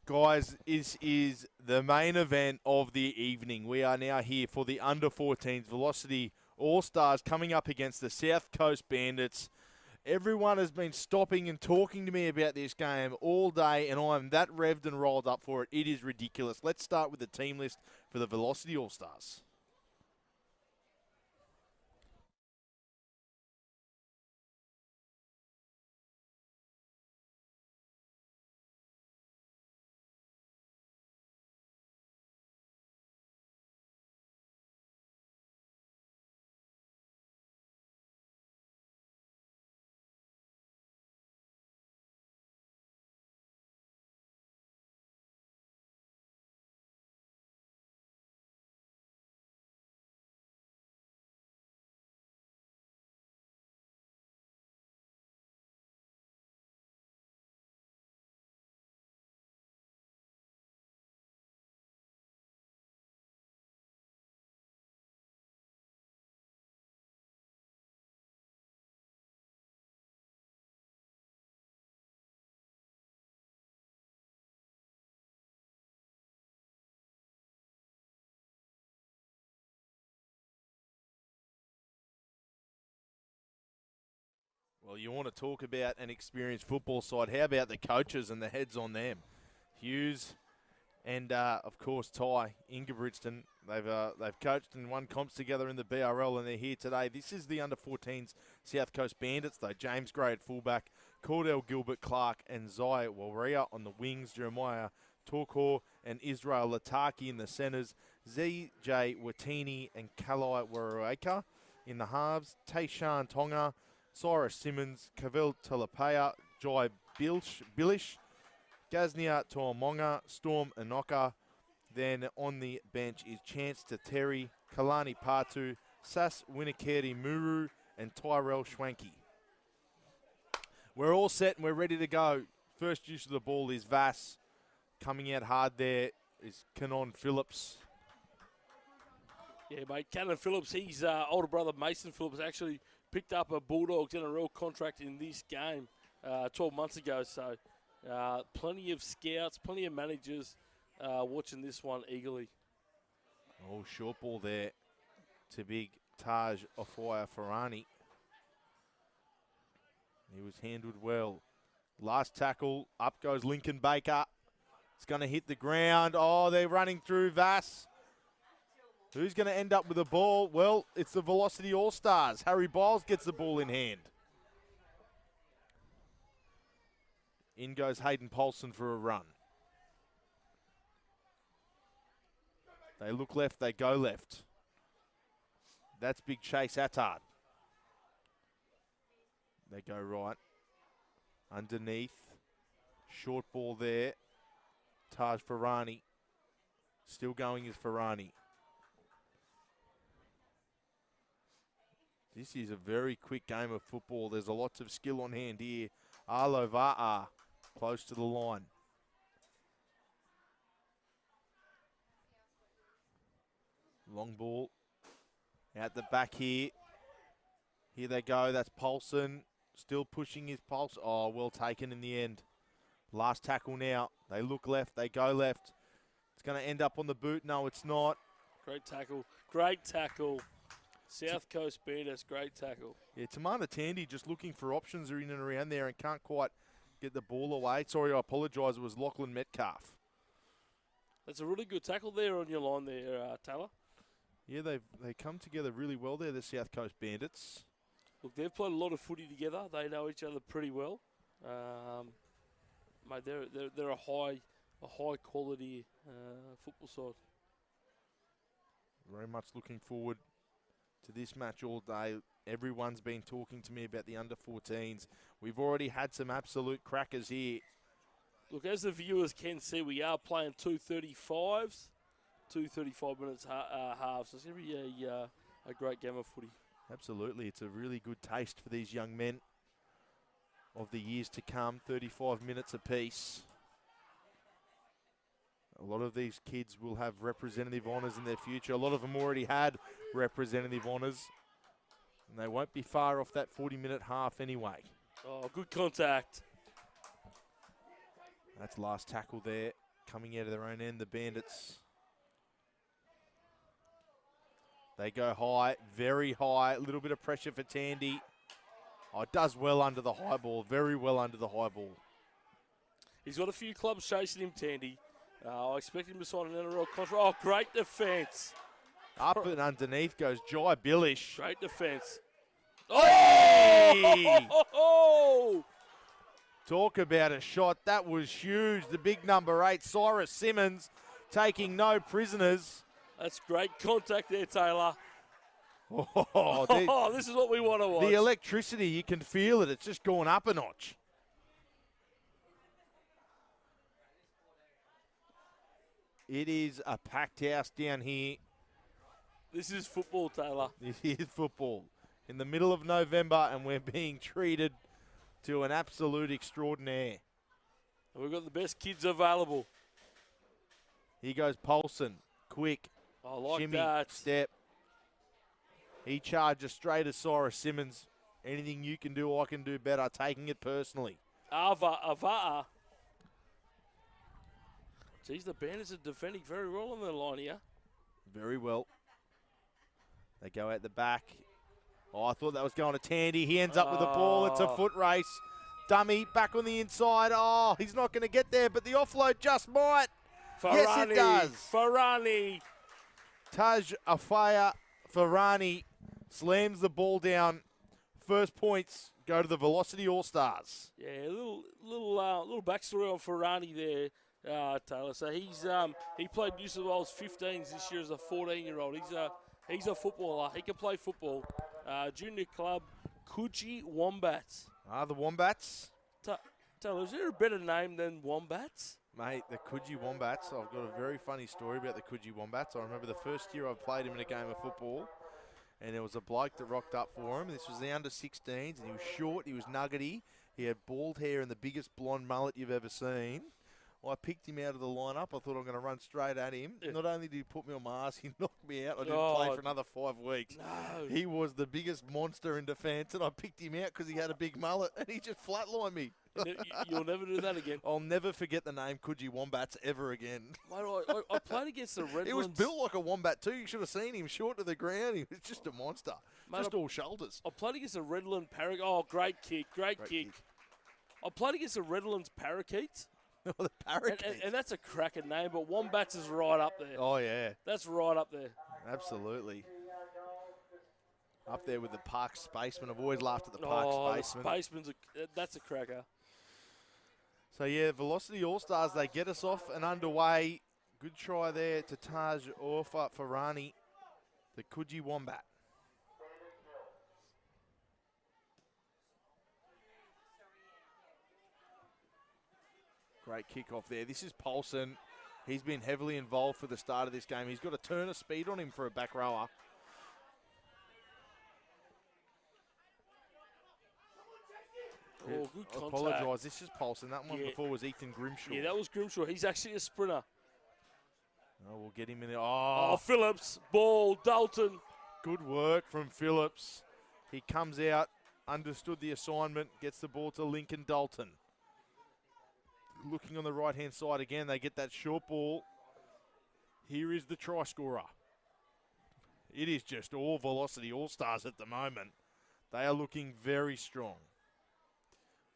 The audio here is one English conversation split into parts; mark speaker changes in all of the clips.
Speaker 1: Guys, this is the main event of the evening. We are now here for the under-14s Velocity All Stars coming up against the South Coast Bandits. Everyone has been stopping and talking to me about this game all day, and I'm that revved and rolled up for it. It is ridiculous. Let's start with the team list for the Velocity All Stars. Well, you want to talk about an experienced football side. How about the coaches and the heads on them? Hughes and, of course, Ty Ingebrigtsen. They've coached and won comps together in the BRL, and they're here today. This is the under-14s South Coast Bandits, though. James Gray at fullback, Cordell Gilbert Clark and Zai Waria on the wings, Jeremiah Torkor and Israel Lataki in the centres, ZJ Watini and Kalai Warueka in the halves, Tayshan Tonga, Cyrus Simmons, Cavell Talapaya, Jai Bilish, Gaznia Tuamonga, Storm Anoka. Then on the bench is Chance Terry, Kalani Patu, Sas Winikeri Muru, and Tyrell Schwanke. We're all set and we're ready to go. First use of the ball is Vass. Coming out hard there is Canon Phillips.
Speaker 2: Yeah, mate, Cannon Phillips, his older brother Mason Phillips actually picked up a Bulldogs NRL contract in this game 12 months ago. So plenty of scouts, plenty of managers watching this one eagerly.
Speaker 1: Oh, short ball there to big Taj Ofoya Farani. He was handled well. Last tackle, up goes Lincoln Baker. It's going to hit the ground. Oh, they're running through Vass. Who's going to end up with the ball? Well, it's the Velocity All-Stars. Harry Biles gets the ball in hand. In goes Hayden Paulson for a run. They look left, they go left. That's big Chase Attard. They go right. Underneath. Short ball there. Taj Farani. Still going is Farani. This is a very quick game of football. There's a lot of skill on hand here. Arlo Va'a close to the line. Long ball. Out the back here. Here they go. That's Paulson. Still pushing his pulse. Oh, well taken in the end. Last tackle now. They look left. They go left. It's going to end up on the boot. No, it's not.
Speaker 2: Great tackle. Great tackle. South Coast Bandits, great tackle.
Speaker 1: Yeah, Tamana Tandy just looking for options in and around there and can't quite get the ball away. Sorry, I apologise. It was Lachlan Metcalf.
Speaker 2: That's a really good tackle there on your line there, Taylor.
Speaker 1: Yeah, they come together really well there, the South Coast Bandits.
Speaker 2: Look, they've played a lot of footy together. They know each other pretty well. Mate, they're a high quality football side.
Speaker 1: Very much looking forward to this match all day. Everyone's been talking to me about the under-14s. We've already had some absolute crackers here.
Speaker 2: Look, as the viewers can see, we are playing 2:35s, 2:35 minutes halves. So it's going to be a great game of footy.
Speaker 1: Absolutely. It's a really good taste for these young men of the years to come. 35 minutes apiece. A lot of these kids will have representative honours in their future. A lot of them already had representative honours. And they won't be far off that 40-minute half anyway.
Speaker 2: Oh, good contact.
Speaker 1: That's last tackle there. coming out of their own end, the Bandits. They go high, very high. A little bit of pressure for Tandy. Oh, it does well under the high ball, very well under the high ball.
Speaker 2: He's got a few clubs chasing him, Tandy. I expect him to sign an NRL contract. Oh, great defence.
Speaker 1: Up and underneath goes Jai Billish.
Speaker 2: Great defence.
Speaker 1: Hey!
Speaker 2: Oh!
Speaker 1: Talk about a shot. That was huge. The big number 8, Cyrus Simmons, taking no prisoners.
Speaker 2: That's great contact there, Taylor.
Speaker 1: Oh,
Speaker 2: this is what we want to watch.
Speaker 1: The electricity, you can feel it. It's just gone up a notch. It is a packed house down here.
Speaker 2: This is football, Taylor.
Speaker 1: This is football. In the middle of November, and we're being treated to an absolute extraordinaire.
Speaker 2: We've got the best kids available.
Speaker 1: Here goes Paulson. Quick.
Speaker 2: I like
Speaker 1: shimmy,
Speaker 2: that.
Speaker 1: Step. He charges straight at Cyrus Simmons. Anything you can do, I can do better. Taking it personally.
Speaker 2: Avaa. Geez, the Bandits are defending very well on their line here.
Speaker 1: Very well. They go out the back. Oh, I thought that was going to Tandy. He ends up with the ball. It's a foot race. Dummy back on the inside. Oh, he's not going to get there, but the offload just might.
Speaker 2: Farani.
Speaker 1: Yes, it does.
Speaker 2: Farani.
Speaker 1: Taj Afaya Farani slams the ball down. First points go to the Velocity All-Stars.
Speaker 2: Yeah, a little backstory on Farani there, Taylor. So he played New South Wales 15s this year as a 14-year-old. He's a footballer. He can play football. Junior club, Coogee Wombats.
Speaker 1: The Wombats?
Speaker 2: Taylor, is there a better name than Wombats?
Speaker 1: Mate, the Coogee Wombats. I've got a very funny story about the Coogee Wombats. I remember the first year I played him in a game of football, and there was a bloke that rocked up for him. This was the under-16s, and he was short, he was nuggety. He had bald hair and the biggest blonde mullet you've ever seen. Well, I picked him out of the lineup. I thought I'm going to run straight at him. Yeah. Not only did he put me on my ass, he knocked me out. I didn't play for another 5 weeks.
Speaker 2: No.
Speaker 1: He was the biggest monster in defence, and I picked him out because he had a big mullet, and he just flatlined me.
Speaker 2: You'll never do that again.
Speaker 1: I'll never forget the name Coogee Wombats ever again.
Speaker 2: Mate, I played against the Redlands.
Speaker 1: He was built like a wombat too. You should have seen him, short to the ground. He was just a monster. Mate, just all shoulders.
Speaker 2: I played against the Redland Parakeets. Oh, great kick. I played against the Redlands Parakeets.
Speaker 1: The Parakeets.
Speaker 2: And that's a cracking name, but Wombats is right up there.
Speaker 1: Oh, yeah.
Speaker 2: That's right up there.
Speaker 1: Absolutely. Up there with the Park Spaceman. I've always laughed at the Park Spaceman.
Speaker 2: The Spaceman's that's a cracker.
Speaker 1: So, yeah, Velocity All-Stars, they get us off and underway. Good try there to Taj Orfa Farani, the Coogee Wombat. Great kick-off there. This is Paulson. He's been heavily involved for the start of this game. He's got a turn of speed on him for a back rower.
Speaker 2: Oh, good contact.
Speaker 1: I apologise. This is Paulson. That one before was Ethan Grimshaw.
Speaker 2: Yeah, that was Grimshaw. He's actually a sprinter.
Speaker 1: Oh, we'll get him in there. Oh,
Speaker 2: Phillips. Ball. Dalton.
Speaker 1: Good work from Phillips. He comes out, understood the assignment, gets the ball to Lincoln Dalton. Looking on the right-hand side again, they get that short ball. Here is the try scorer. It is just all Velocity All-Stars at the moment. They are looking very strong.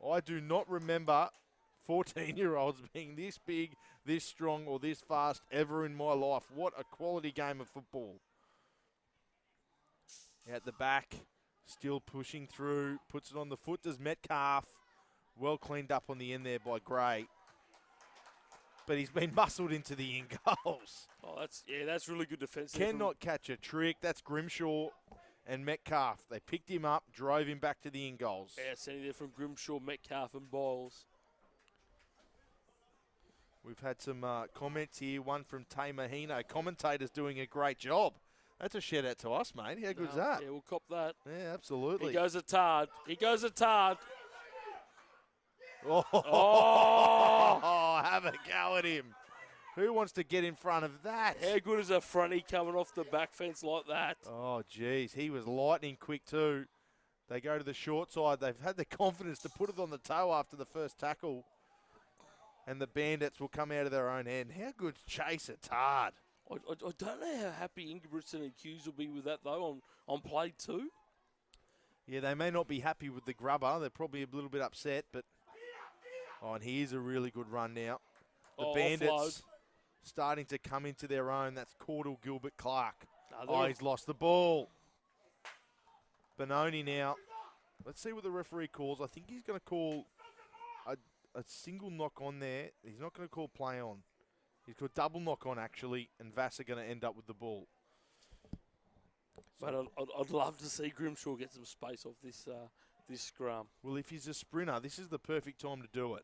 Speaker 1: I do not remember 14-year-olds being this big, this strong, or this fast ever in my life. What a quality game of football. At the back, still pushing through, puts it on the foot, does Metcalf. Well cleaned up on the end there by Gray. But he's been muscled into the in goals.
Speaker 2: Oh, that's really good defence.
Speaker 1: Cannot catch a trick. That's Grimshaw and Metcalf. They picked him up, drove him back to the in goals.
Speaker 2: Yeah, sending there from Grimshaw, Metcalf and Boyles.
Speaker 1: We've had some comments here. One from Tay Mahino. Commentator's doing a great job. That's a shout out to us, mate. How good's that?
Speaker 2: Yeah, we'll cop that.
Speaker 1: Yeah, absolutely.
Speaker 2: He goes a tard.
Speaker 1: Oh, have a go at him. Who wants to get in front of that?
Speaker 2: How good is a fronty coming off the back fence like that?
Speaker 1: Oh, geez. He was lightning quick too. They go to the short side. They've had the confidence to put it on the toe after the first tackle. and the Bandits will come out of their own end. How good's Chase? It's hard.
Speaker 2: I don't know how happy Ingebrigtsen and Hughes will be with that, though, on play 2.
Speaker 1: Yeah, they may not be happy with the grubber. They're probably a little bit upset, but... Oh, and here's a really good run now. The Bandits
Speaker 2: offload.
Speaker 1: starting to come into their own. That's Cordell Gilbert-Clark.
Speaker 2: No,
Speaker 1: He's lost the ball. Benoni now. Let's see what the referee calls. I think he's going to call a single knock on there. He's not going to call play on. He's got double knock on, actually, and Vass are going to end up with the ball.
Speaker 2: But I'd love to see Grimshaw get some space off this scrum.
Speaker 1: Well, if he's a sprinter, this is the perfect time to do it.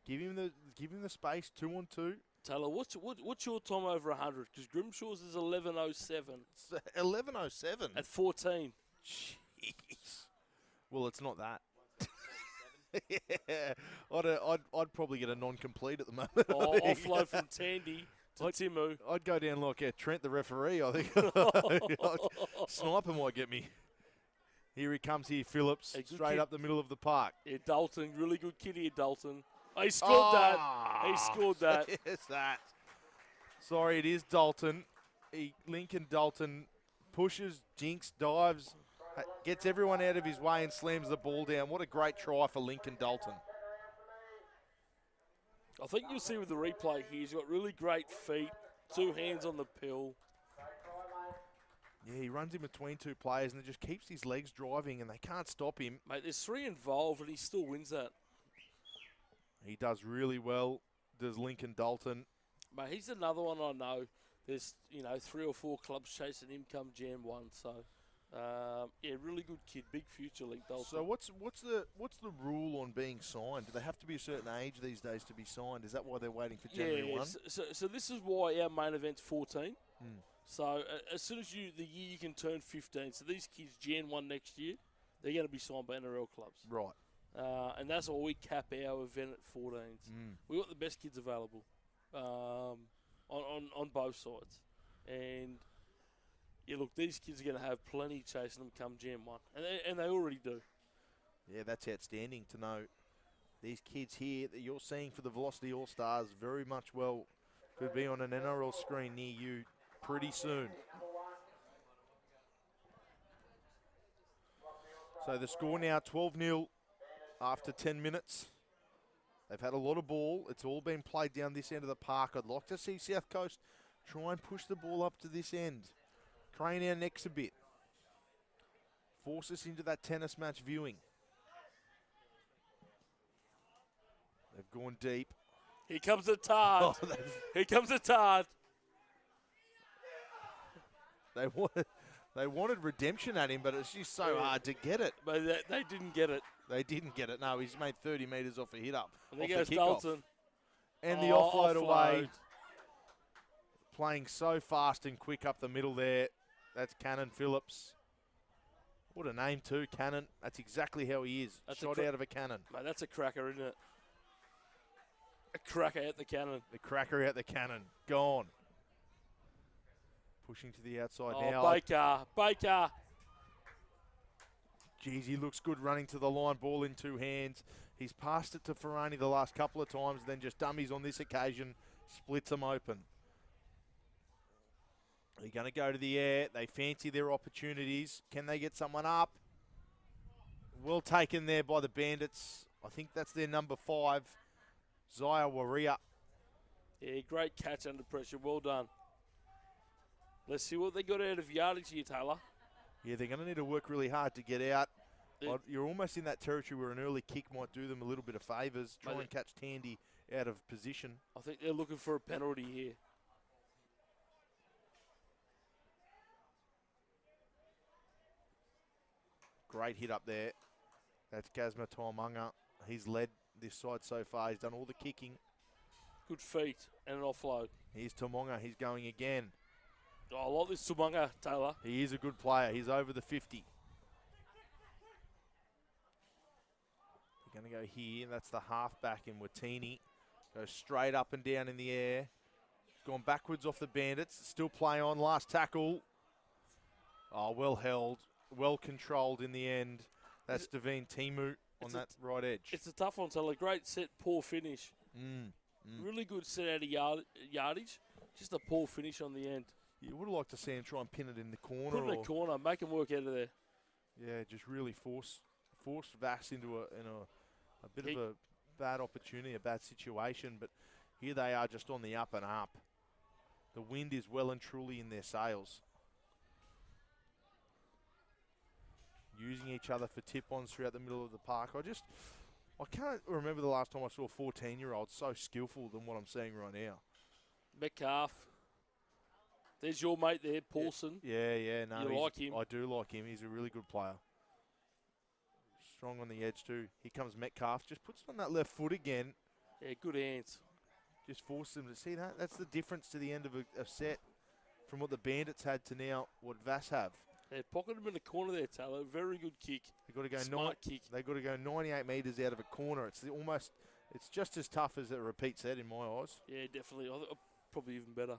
Speaker 1: Give him the space, 2-on-2.
Speaker 2: Taylor, what's your time over 100? Because Grimshaw's is 11:07.
Speaker 1: 11:07
Speaker 2: at 14.
Speaker 1: Jeez. Well, it's not that. Yeah, I'd probably get a non-complete at the moment.
Speaker 2: Offload from Tandy to Timu.
Speaker 1: I'd go down like Trent, the referee. I think Sniper might get me. Here he comes here, Phillips, straight up the middle of the park.
Speaker 2: Yeah, Dalton, really good kid here, Dalton. Oh, he scored that. He scored that.
Speaker 1: Yes, that. Sorry, it is Dalton. Lincoln Dalton pushes, jinks, dives, gets everyone out of his way and slams the ball down. What a great try for Lincoln Dalton.
Speaker 2: I think you'll see with the replay here, he's got really great feet, 2 hands on the pill.
Speaker 1: Yeah, he runs in between 2 players and it just keeps his legs driving and they can't stop him.
Speaker 2: Mate, there's 3 involved and he still wins that.
Speaker 1: He does really well, does Lincoln Dalton.
Speaker 2: Mate, he's another one I know. There's, 3 or 4 clubs chasing him come Jan 1. So, yeah, really good kid. Big future, Link Dalton.
Speaker 1: So what's the rule on being signed? Do they have to be a certain age these days to be signed? Is that why they're waiting for January 1?
Speaker 2: So this is why our main event's 14. So as soon as the year you can turn 15. So these kids, Jan 1 next year, they're going to be signed by NRL clubs.
Speaker 1: Right.
Speaker 2: And that's why we cap our event at 14s. We got the best kids available on both sides. And, yeah, look, these kids are going to have plenty chasing them come Jan 1. And they already do.
Speaker 1: Yeah, that's outstanding to know. These kids here that you're seeing for the Velocity All Stars very much well could be on an NRL screen near you pretty soon. So the score now 12-0 after 10 minutes. They've had a lot of ball. It's all been played down this end of the park. I'd like to see South Coast try and push the ball up to this end. Crane our necks a bit. Force us into that tennis match viewing. They've gone deep.
Speaker 2: Here comes a tard. Here comes a tard.
Speaker 1: They wanted redemption at him, but it's just so hard to get it.
Speaker 2: But they didn't get it.
Speaker 1: They didn't get it. No, he's made 30 metres off a hit up.
Speaker 2: And there goes Dalton.
Speaker 1: And the offload away. Playing so fast and quick up the middle there. That's Cannon Phillips. What a name too, Cannon. That's exactly how he is.
Speaker 2: That's
Speaker 1: shot out of a cannon.
Speaker 2: Mate, that's a cracker, isn't it? A cracker at the cannon.
Speaker 1: The cracker out the cannon. Gone. Pushing to the outside now.
Speaker 2: Baker.
Speaker 1: Jeez, he looks good running to the line. Ball in 2 hands. He's passed it to Ferrani the last couple of times, then just dummies on this occasion. Splits them open. They're going to go to the air. They fancy their opportunities. Can they get someone up? Well taken there by the Bandits. I think that's their number 5, Zaya Warrior.
Speaker 2: Yeah, great catch under pressure. Well done. Let's see what they got out of yardage here, Taylor.
Speaker 1: Yeah, they're going to need to work really hard to get out. You're almost in that territory where an early kick might do them a little bit of favours. Try and catch Tandy out of position.
Speaker 2: I think they're looking for a penalty here.
Speaker 1: Great hit up there. That's Gazma Taumunga. He's led this side so far. He's done all the kicking.
Speaker 2: Good feet and an offload.
Speaker 1: Here's Taumunga. He's going again.
Speaker 2: Oh, I like this Taumunga, Taylor.
Speaker 1: He is a good player. He's over the 50. They're going to go here. That's the halfback in Watini. Goes straight up and down in the air. Gone backwards off the Bandits. Still play on. Last tackle. Oh, well held. Well controlled in the end. That's Devine Timu on that right edge.
Speaker 2: It's a tough one, Taylor. Great set, poor finish. Really good set out of yardage. Just a poor finish on the end.
Speaker 1: You would have liked to see him try and pin it in the corner.
Speaker 2: Put it in the corner, make him work out of there.
Speaker 1: Yeah, just really force Vass into a bit of a bad opportunity, a bad situation. But here they are just on the up and up. The wind is well and truly in their sails. Using each other for tip-ons throughout the middle of the park. I can't remember the last time I saw a 14-year-old so skillful than what I'm seeing right now.
Speaker 2: Metcalf. There's your mate there, Paulson.
Speaker 1: Yeah. No,
Speaker 2: you like him?
Speaker 1: I do like him. He's a really good player. Strong on the edge too. Here comes Metcalf. Just puts it on that left foot again.
Speaker 2: Yeah, good hands.
Speaker 1: Just forces them to see that. That's the difference to the end of a set from what the Bandits had to now what Vass have.
Speaker 2: They pocketed him in the corner there, Taylor. Very good kick.
Speaker 1: They've got to go
Speaker 2: Smart kick.
Speaker 1: They've got to go 98 metres out of a corner. It's just as tough as a repeat set in my eyes.
Speaker 2: Yeah, definitely. Probably even better.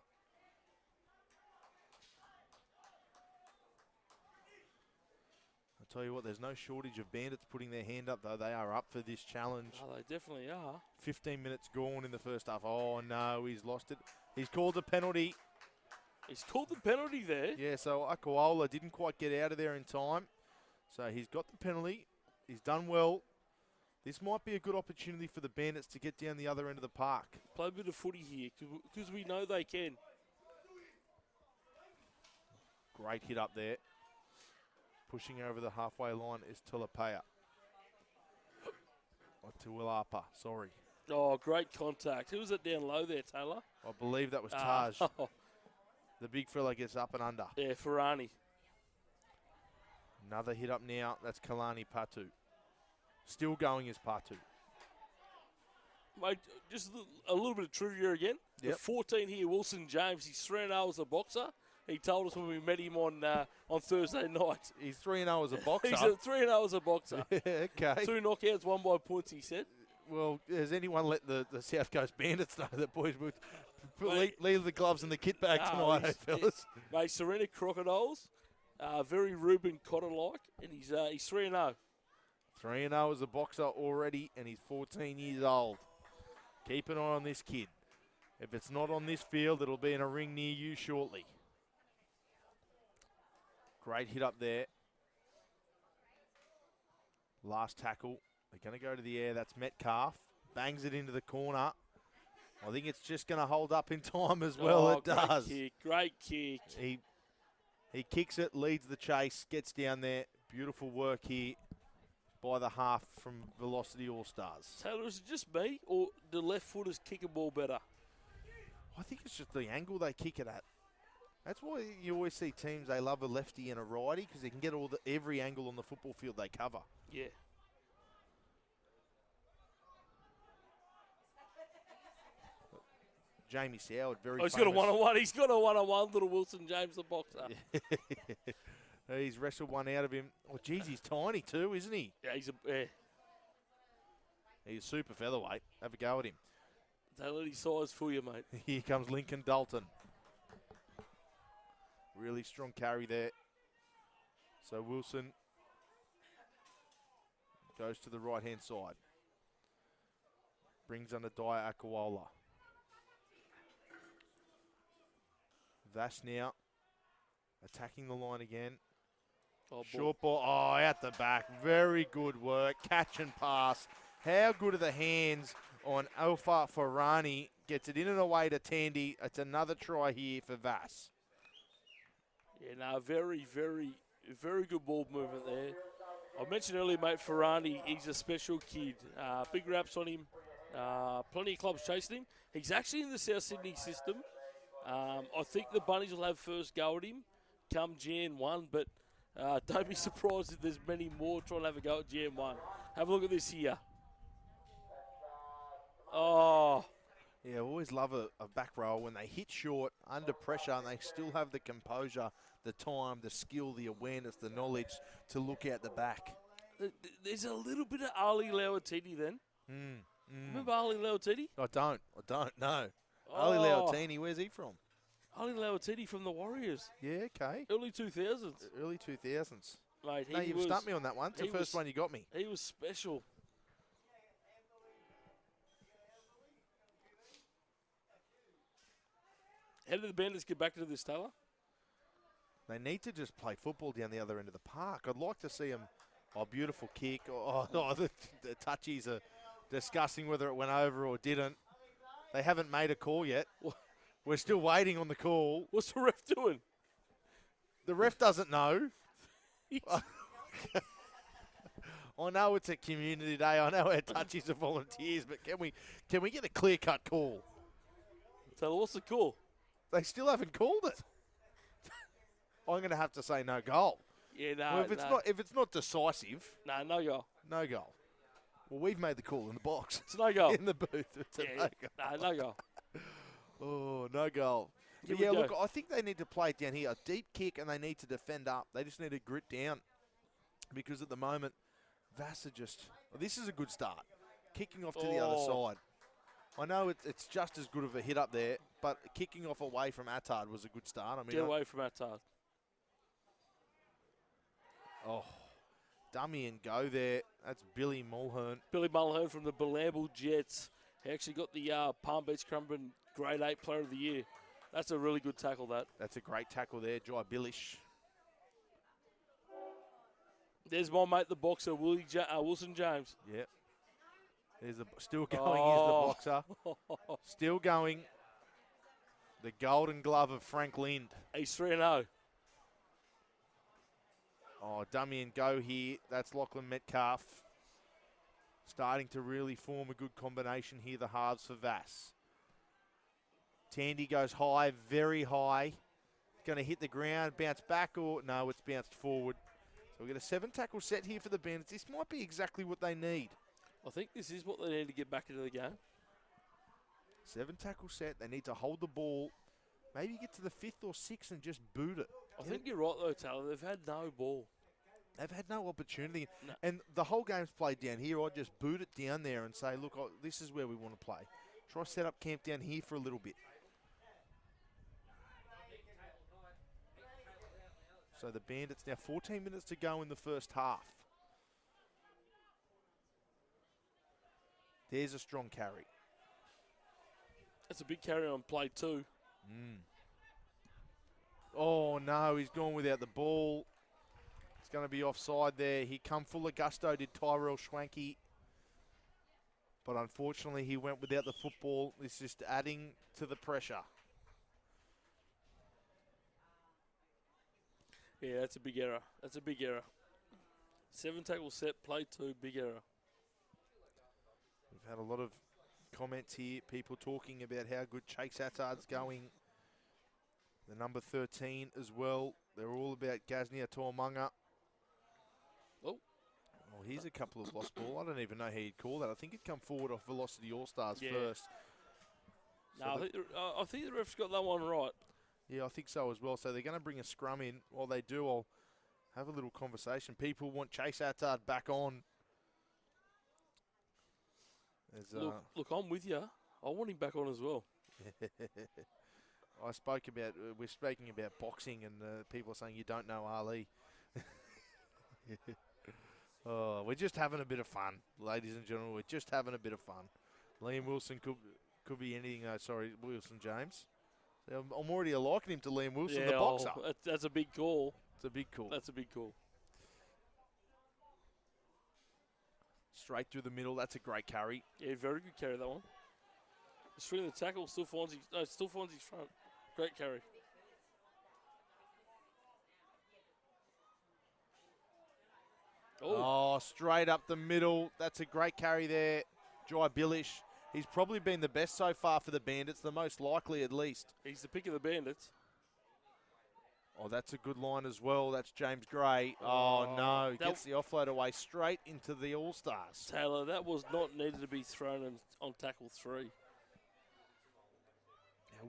Speaker 1: I'll tell you what, there's no shortage of Bandits putting their hand up, though. They are up for this challenge.
Speaker 2: Oh, they definitely are.
Speaker 1: 15 minutes gone in the first half. Oh, no, he's lost it. He's called a penalty.
Speaker 2: He's called the penalty there.
Speaker 1: Yeah, so Akuola didn't quite get out of there in time. So he's got the penalty. He's done well. This might be a good opportunity for the Bandits to get down the other end of the park.
Speaker 2: Play a bit of footy here because we know they can.
Speaker 1: Great hit up there. Pushing over the halfway line is Tulapea. Or Tuilapa, sorry.
Speaker 2: Oh, great contact. Who was it down low there, Taylor?
Speaker 1: I believe that was Taj. The big fella gets up and under.
Speaker 2: Yeah, Ferrani.
Speaker 1: Another hit up now. That's Kalani Patu. Still going as Patu.
Speaker 2: Mate, just a little bit of trivia again.
Speaker 1: Yep.
Speaker 2: The 14 here, Wilson James. He's 3-0 as a boxer. He told us when we met him on Thursday night.
Speaker 1: He's 3-0 as a boxer.
Speaker 2: He's 3-0 as a boxer.
Speaker 1: Okay.
Speaker 2: 2 knockouts, 1 by points, he said.
Speaker 1: Well, has anyone let the South Coast Bandits know that boys would leave the gloves in the kit bag tonight, fellas?
Speaker 2: Mate, Serena Crocodiles, very Ruben Cotter-like, and he's 3-0.
Speaker 1: 3-0 as a boxer already, and he's 14 years old. Keep an eye on this kid. If it's not on this field, it'll be in a ring near you shortly. Great hit up there. Last tackle. They're going to go to the air. That's Metcalf. Bangs it into the corner. I think it's just going to hold up in time as well. It does.
Speaker 2: Great kick.
Speaker 1: He kicks it, leads the chase, gets down there. Beautiful work here by the half from Velocity All Stars.
Speaker 2: Taylor, is it just me, or the left footers kick a ball better?
Speaker 1: I think it's just the angle they kick it at. That's why you always see teams, they love a lefty and a righty, because they can get every angle on the football field they cover.
Speaker 2: Yeah.
Speaker 1: Jamie Soward, very
Speaker 2: he's
Speaker 1: famous.
Speaker 2: got a one-on-one. He's got a one-on-one, little Wilson James, the boxer.
Speaker 1: He's wrestled one out of him. Oh, geez, he's tiny too, isn't he?
Speaker 2: Yeah,
Speaker 1: He's super featherweight. Have a go at him.
Speaker 2: Don't let his size fool you, mate.
Speaker 1: Here comes Lincoln Dalton. Really strong carry there. So Wilson goes to the right-hand side. Brings under Dyer Akuola. Vass now attacking the line again. Short ball. Oh, out the back. Very good work. Catch and pass. How good are the hands on Alpha Ferrani. Gets it in and away to Tandy. It's another try here for Vass.
Speaker 2: Yeah, no, very, very, very good ball movement there. I mentioned earlier, mate, Ferrani, he's a special kid. Big raps on him. Plenty of clubs chasing him. He's actually in the South Sydney system. I think the Bunnies will have first go at him come Jan 1, but don't be surprised if there's many more trying to have a go at Jan 1. Have a look at this here. Oh.
Speaker 1: Yeah, I always love a back row when they hit short, under pressure, and they still have the composure, the time, the skill, the awareness, the knowledge to look out the back.
Speaker 2: There's a little bit of Ali Lauatini then. Remember Ali Lauatini?
Speaker 1: I don't, no. Ali Lauatini, where's he from?
Speaker 2: Ali Lauatini from the Warriors.
Speaker 1: Yeah, okay.
Speaker 2: Early 2000s.
Speaker 1: Early 2000s.
Speaker 2: Mate,
Speaker 1: no, you've stumped me on that one. It's the first one you got me.
Speaker 2: He was special. How did the Bandits get back into this, Taylor?
Speaker 1: They need to just play football down the other end of the park. I'd like to see them. Oh, beautiful kick. The touchies are discussing whether it went over or didn't. They haven't made a call yet. We're still waiting on the call.
Speaker 2: What's the ref doing?
Speaker 1: The ref doesn't know. I know it's a community day. I know our touchies are volunteers, but can we get a clear-cut call?
Speaker 2: Taylor, what's the call?
Speaker 1: They still haven't called it. I'm going to have to say no goal.
Speaker 2: Yeah, no.
Speaker 1: Well, if it's not decisive,
Speaker 2: no goal.
Speaker 1: No goal. Well, we've made the call in the box.
Speaker 2: It's no goal.
Speaker 1: In the booth, it's a no goal.
Speaker 2: No goal.
Speaker 1: Oh, no goal. Yeah, look, I think they need to play it down here. A deep kick, and they need to defend up. They just need to grit down. Because at the moment, Vassar just... Well, this is a good start. Kicking off to the other side. I know it's just as good of a hit up there, but kicking off away from Attard was a good start. I mean,
Speaker 2: Get away from Attard.
Speaker 1: Oh, dummy and go there. That's Billy Mulhern.
Speaker 2: Billy Mulhern from the Balambal Jets. He actually got the Palm Beach Currumbin Grade 8 Player of the Year. That's a really good tackle, that.
Speaker 1: That's a great tackle there, Jai Billish.
Speaker 2: There's my mate, the boxer, Wilson James.
Speaker 1: Yep. Still going, here's the boxer. Still going. The golden glove of Frank Lind.
Speaker 2: He's 3-0.
Speaker 1: Oh, dummy and go here. That's Lachlan Metcalf. Starting to really form a good combination here, the halves for Vass. Tandy goes high, very high. Going to hit the ground, bounce back, or no, it's bounced forward. So we get a 7-tackle set here for the Bandits. This might be exactly what they need.
Speaker 2: I think this is what they need to get back into the game.
Speaker 1: 7-tackle set. They need to hold the ball. Maybe get to the 5th or 6th and just boot it.
Speaker 2: I think you're right, though, Taylor. They've had no ball.
Speaker 1: They've had no opportunity.
Speaker 2: No.
Speaker 1: And the whole game's played down here. I'd just boot it down there and say, look, this is where we want to play. Try set up camp down here for a little bit. So the Bandits now 14 minutes to go in the first half. There's a strong carry.
Speaker 2: That's a big carry on play 2.
Speaker 1: Oh, no, he's gone without the ball. It's going to be offside there. He come full of gusto, did Tyrell Schwanke. But unfortunately, he went without the football. It's just adding to the pressure.
Speaker 2: Yeah, that's a big error. That's a big error. 7-tackle set, play 2, big error.
Speaker 1: We've had a lot of comments here, people talking about how good Chase Attard's going. The number 13 as well. They're all about Gaznia Tuamunga.
Speaker 2: Oh,
Speaker 1: here's a couple of lost ball. I don't even know how you'd call that. I think it'd come forward off Velocity All Stars first.
Speaker 2: No, so I think the ref's got that one right.
Speaker 1: Yeah, I think so as well. So they're going to bring a scrum in. While they do, I'll have a little conversation. People want Chase Attard back on.
Speaker 2: Look, I'm with you. I want him back on as well.
Speaker 1: We're speaking about boxing and people are saying you don't know Ali. Oh, we're just having a bit of fun, ladies and gentlemen. We're just having a bit of fun. Liam Wilson could be anything. Sorry, Wilson James. I'm already liking him to Liam Wilson, the boxer.
Speaker 2: That's a big call.
Speaker 1: It's a big call.
Speaker 2: That's a big call.
Speaker 1: Straight through the middle. That's a great carry.
Speaker 2: Yeah, very good carry, that one. String the tackle, still finds his front. Great carry.
Speaker 1: Oh, straight up the middle. That's a great carry there. Jai Billish. He's probably been the best so far for the Bandits, the most likely at least.
Speaker 2: He's the pick of the Bandits.
Speaker 1: Oh, that's a good line as well. That's James Gray. Oh, no. Gets the offload away straight into the All-Stars.
Speaker 2: Taylor, that was not needed to be thrown on tackle 3.
Speaker 1: I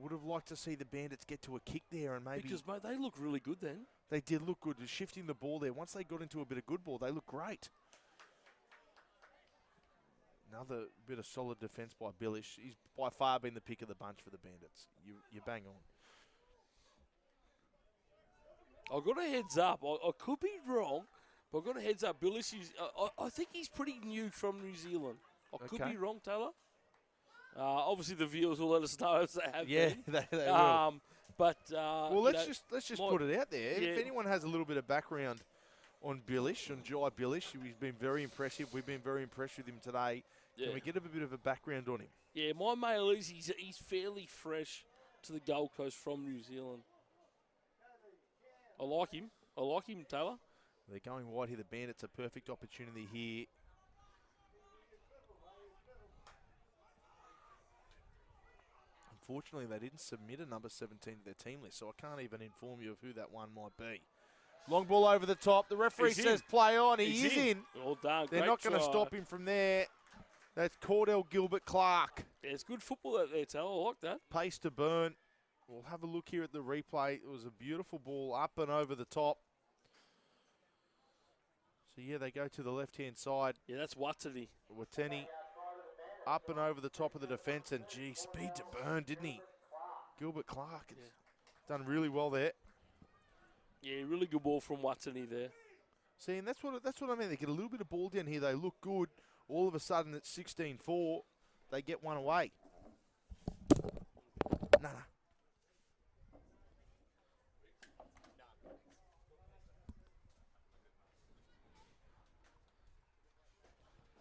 Speaker 1: would have liked to see the Bandits get to a kick there and maybe...
Speaker 2: Because, mate, they look really good then.
Speaker 1: They did look good. Shifting the ball there. Once they got into a bit of good ball, they looked great. Another bit of solid defence by Billish. He's by far been the pick of the bunch for the Bandits. You bang on.
Speaker 2: I've got a heads up. I could be wrong, but I've got a heads up. Billish, I think he's pretty new from New Zealand. I could be wrong, Taylor. Obviously, the viewers will let us know as they have been.
Speaker 1: They will.
Speaker 2: But
Speaker 1: well, let's just put it out there.
Speaker 2: Yeah.
Speaker 1: If anyone has a little bit of background on Billish, on Jai Billish, he's been very impressive. We've been very impressed with him today.
Speaker 2: Yeah.
Speaker 1: Can we get a bit of a background on him?
Speaker 2: Yeah, my mail is he's fairly fresh to the Gold Coast from New Zealand. I like him. Taylor.
Speaker 1: They're going wide here. The Bandits, a perfect opportunity here. Unfortunately, they didn't submit a number 17 to their team list, so I can't even inform you of who that one might be. Long ball over the top. The referee says play on. He is in.
Speaker 2: Well done.
Speaker 1: They're not going to stop him from there. That's Cordell Gilbert-Clark.
Speaker 2: Yeah, it's good football out there, Taylor. I like that.
Speaker 1: Pace to burn. We'll have a look here at the replay. It was a beautiful ball up and over the top. So, yeah, they go to the left-hand side.
Speaker 2: Yeah, that's Watani.
Speaker 1: Watani up and over the top of the defence. And, gee, speed to burn, didn't he? Gilbert-Clark done really well there.
Speaker 2: Yeah, really good ball from Watani there.
Speaker 1: See, and that's what I mean. They get a little bit of ball down here. They look good. All of a sudden, it's 16-4. They get one away. No.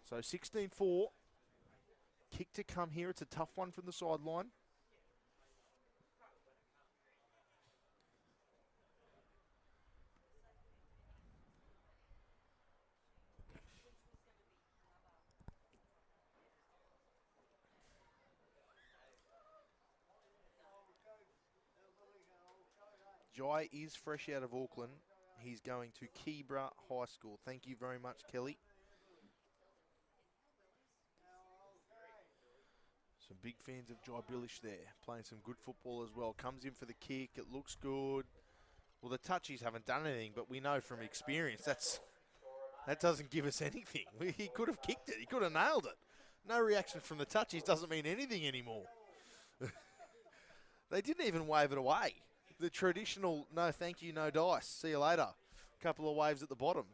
Speaker 1: So 16-4. Kick to come here. It's a tough one from the sideline. Jai is fresh out of Auckland. He's going to Keebra High School. Thank you very much, Kelly. Some big fans of Jai Billish there, playing some good football as well. Comes in for the kick. It looks good. Well, the touchies haven't done anything, but we know from experience that doesn't give us anything. He could have kicked it. He could have nailed it. No reaction from the touchies doesn't mean anything anymore. They didn't even wave it away. The traditional, no thank you, no dice. See you later. Couple of waves at the bottom.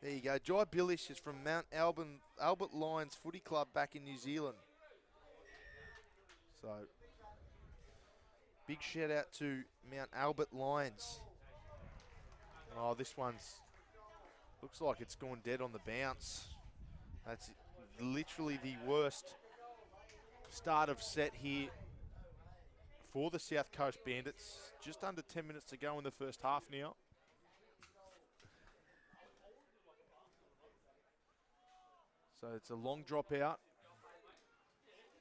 Speaker 1: There you go. Jai Billish is from Mount Albert Lions Footy Club back in New Zealand. So, big shout out to Mount Albert Lions. Oh, this one's looks like it's gone dead on the bounce. That's literally the worst start of set here for the South Coast Bandits. Just under 10 minutes to go in the first half now. So it's a long drop out.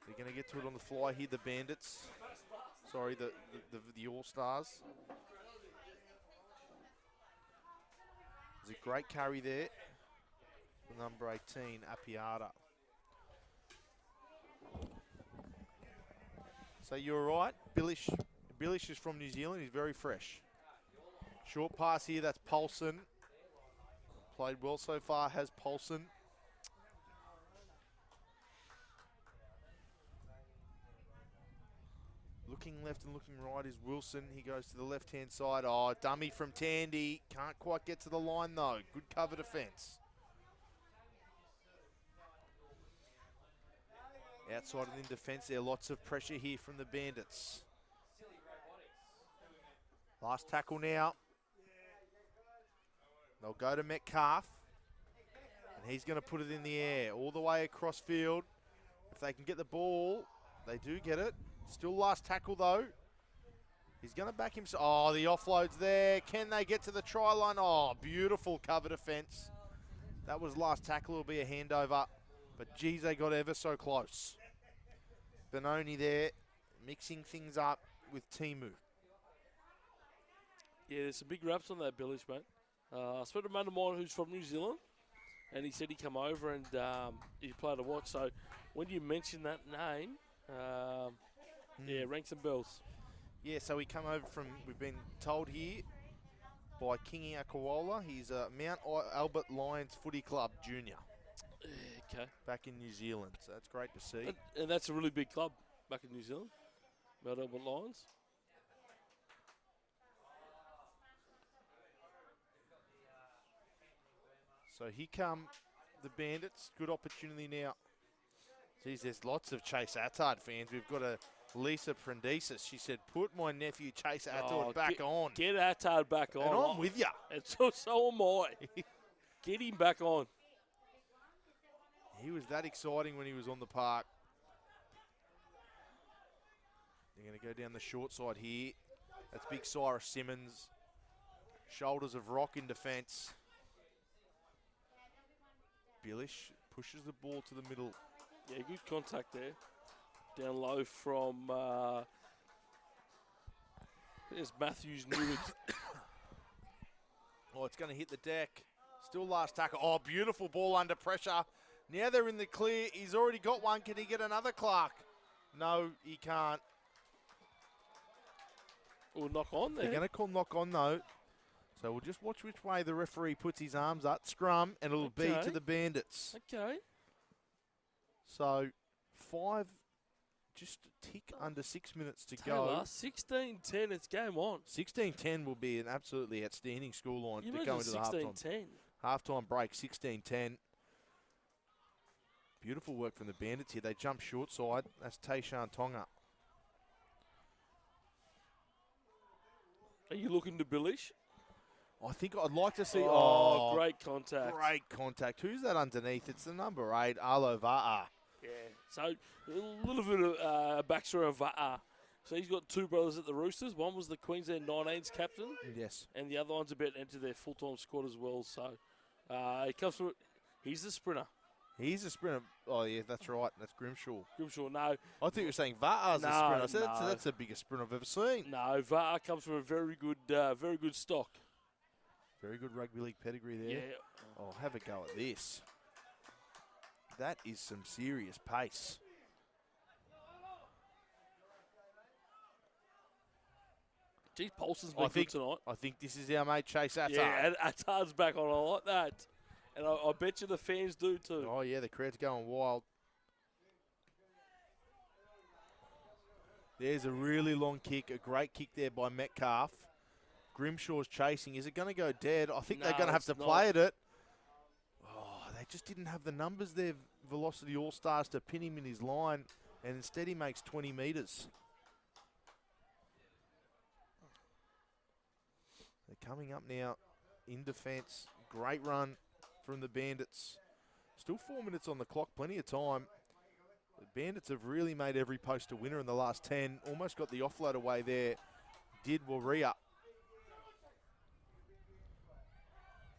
Speaker 1: They're going to get to it on the fly here, the Bandits. Sorry, the All Stars. There's a great carry there for number 18, Apiata. So you're right. Billish is from New Zealand. He's very fresh. Short pass here. That's Paulson. Played well so far. Has Paulson. Looking left and looking right is Wilson. He goes to the left-hand side. Oh, dummy from Tandy. Can't quite get to the line, though. Good cover defence. Outside and in defence there. Lots of pressure here from the Bandits. Last tackle now. They'll go to Metcalf. And he's going to put it in the air. All the way across field. If they can get the ball, they do get it. Still last tackle, though. He's going to back himself. Oh, the offload's there. Can they get to the try line? Oh, beautiful cover defence. That was last tackle. It'll be a handover. But, geez, they got ever so close. Benoni there, mixing things up with Timu.
Speaker 2: Yeah, there's some big raps on that Billish, mate. I spoke to a mate of mine who's from New Zealand, and he said he come over and he played a watch. So when you mention that name, yeah, rang some bells.
Speaker 1: Yeah, so we come over from, we've been told here by Kingi Akawola. He's a Mount Albert Lions Footy Club junior.
Speaker 2: Okay.
Speaker 1: Back in New Zealand, so that's great to see.
Speaker 2: And that's a really big club back in New Zealand, Mount Albert Lions.
Speaker 1: So here come the Bandits. Good opportunity now. Geez, there's lots of Chase Attard fans. We've got a Lisa Prendesis. She said, put my nephew Chase Attard back on.
Speaker 2: Get Attard back on.
Speaker 1: And I'm with you.
Speaker 2: And so am I. Get him back on.
Speaker 1: He was that exciting when he was on the park. They're going to go down the short side here. That's big Cyrus Simmons. Shoulders of rock in defence. Billish pushes the ball to the middle.
Speaker 2: Yeah, good contact there. Down low from there's Matthews Newton.
Speaker 1: Oh, it's going to hit the deck. Still last tackle. Oh, beautiful ball under pressure. Now they're in the clear. He's already got one. Can he get another, Clark? No, he can't.
Speaker 2: Or knock on there.
Speaker 1: They're going to call knock on, though. So we'll just watch which way the referee puts his arms up. Scrum, and it'll be to the Bandits.
Speaker 2: Okay.
Speaker 1: So 5, just a tick under 6 minutes to
Speaker 2: Taylor,
Speaker 1: go.
Speaker 2: 16-10, it's game on.
Speaker 1: 16-10 will be an absolutely outstanding scoreline to go into the
Speaker 2: 16-10.
Speaker 1: halftime break. 16-10. Beautiful work from the Bandits here. They jump short side. That's Tayshawn Tonga.
Speaker 2: Are you looking to Billish?
Speaker 1: I think I'd like to see.
Speaker 2: Oh, great contact.
Speaker 1: Great contact. Who's that underneath? It's the number 8, Arlo Va'a.
Speaker 2: Yeah. So a little bit of backstory of Va'a. So he's got 2 brothers at the Roosters. One was the Queensland 19s captain.
Speaker 1: Yes.
Speaker 2: And the other one's about to enter their full-time squad as well. So he comes from. He's the sprinter.
Speaker 1: He's a sprinter. Oh, yeah, that's right. That's Grimshaw.
Speaker 2: Grimshaw, no.
Speaker 1: I thought you were saying Va'a's a sprinter. I said that's the biggest sprint I've ever seen.
Speaker 2: No, Va'a comes from a very good stock.
Speaker 1: Very good rugby league pedigree there.
Speaker 2: Yeah.
Speaker 1: Oh, have a go at this. That is some serious pace.
Speaker 2: Geez, Paulson's been good tonight.
Speaker 1: I think this is our mate Chase Attard.
Speaker 2: Yeah, and Attard's back on. I like that. And I bet you the fans do too.
Speaker 1: Oh, yeah, the crowd's going wild. There's a really long kick, a great kick there by Metcalf. Grimshaw's chasing. Is it going to go dead? I think they're going to have to play at it. Oh, they just didn't have the numbers there, Velocity All Stars, to pin him in his line, and instead he makes 20 metres. They're coming up now in defence. Great run from the Bandits. Still 4 minutes on the clock, plenty of time. The Bandits have really made every post a winner in the last 10. Almost got the offload away there. Did Warrior.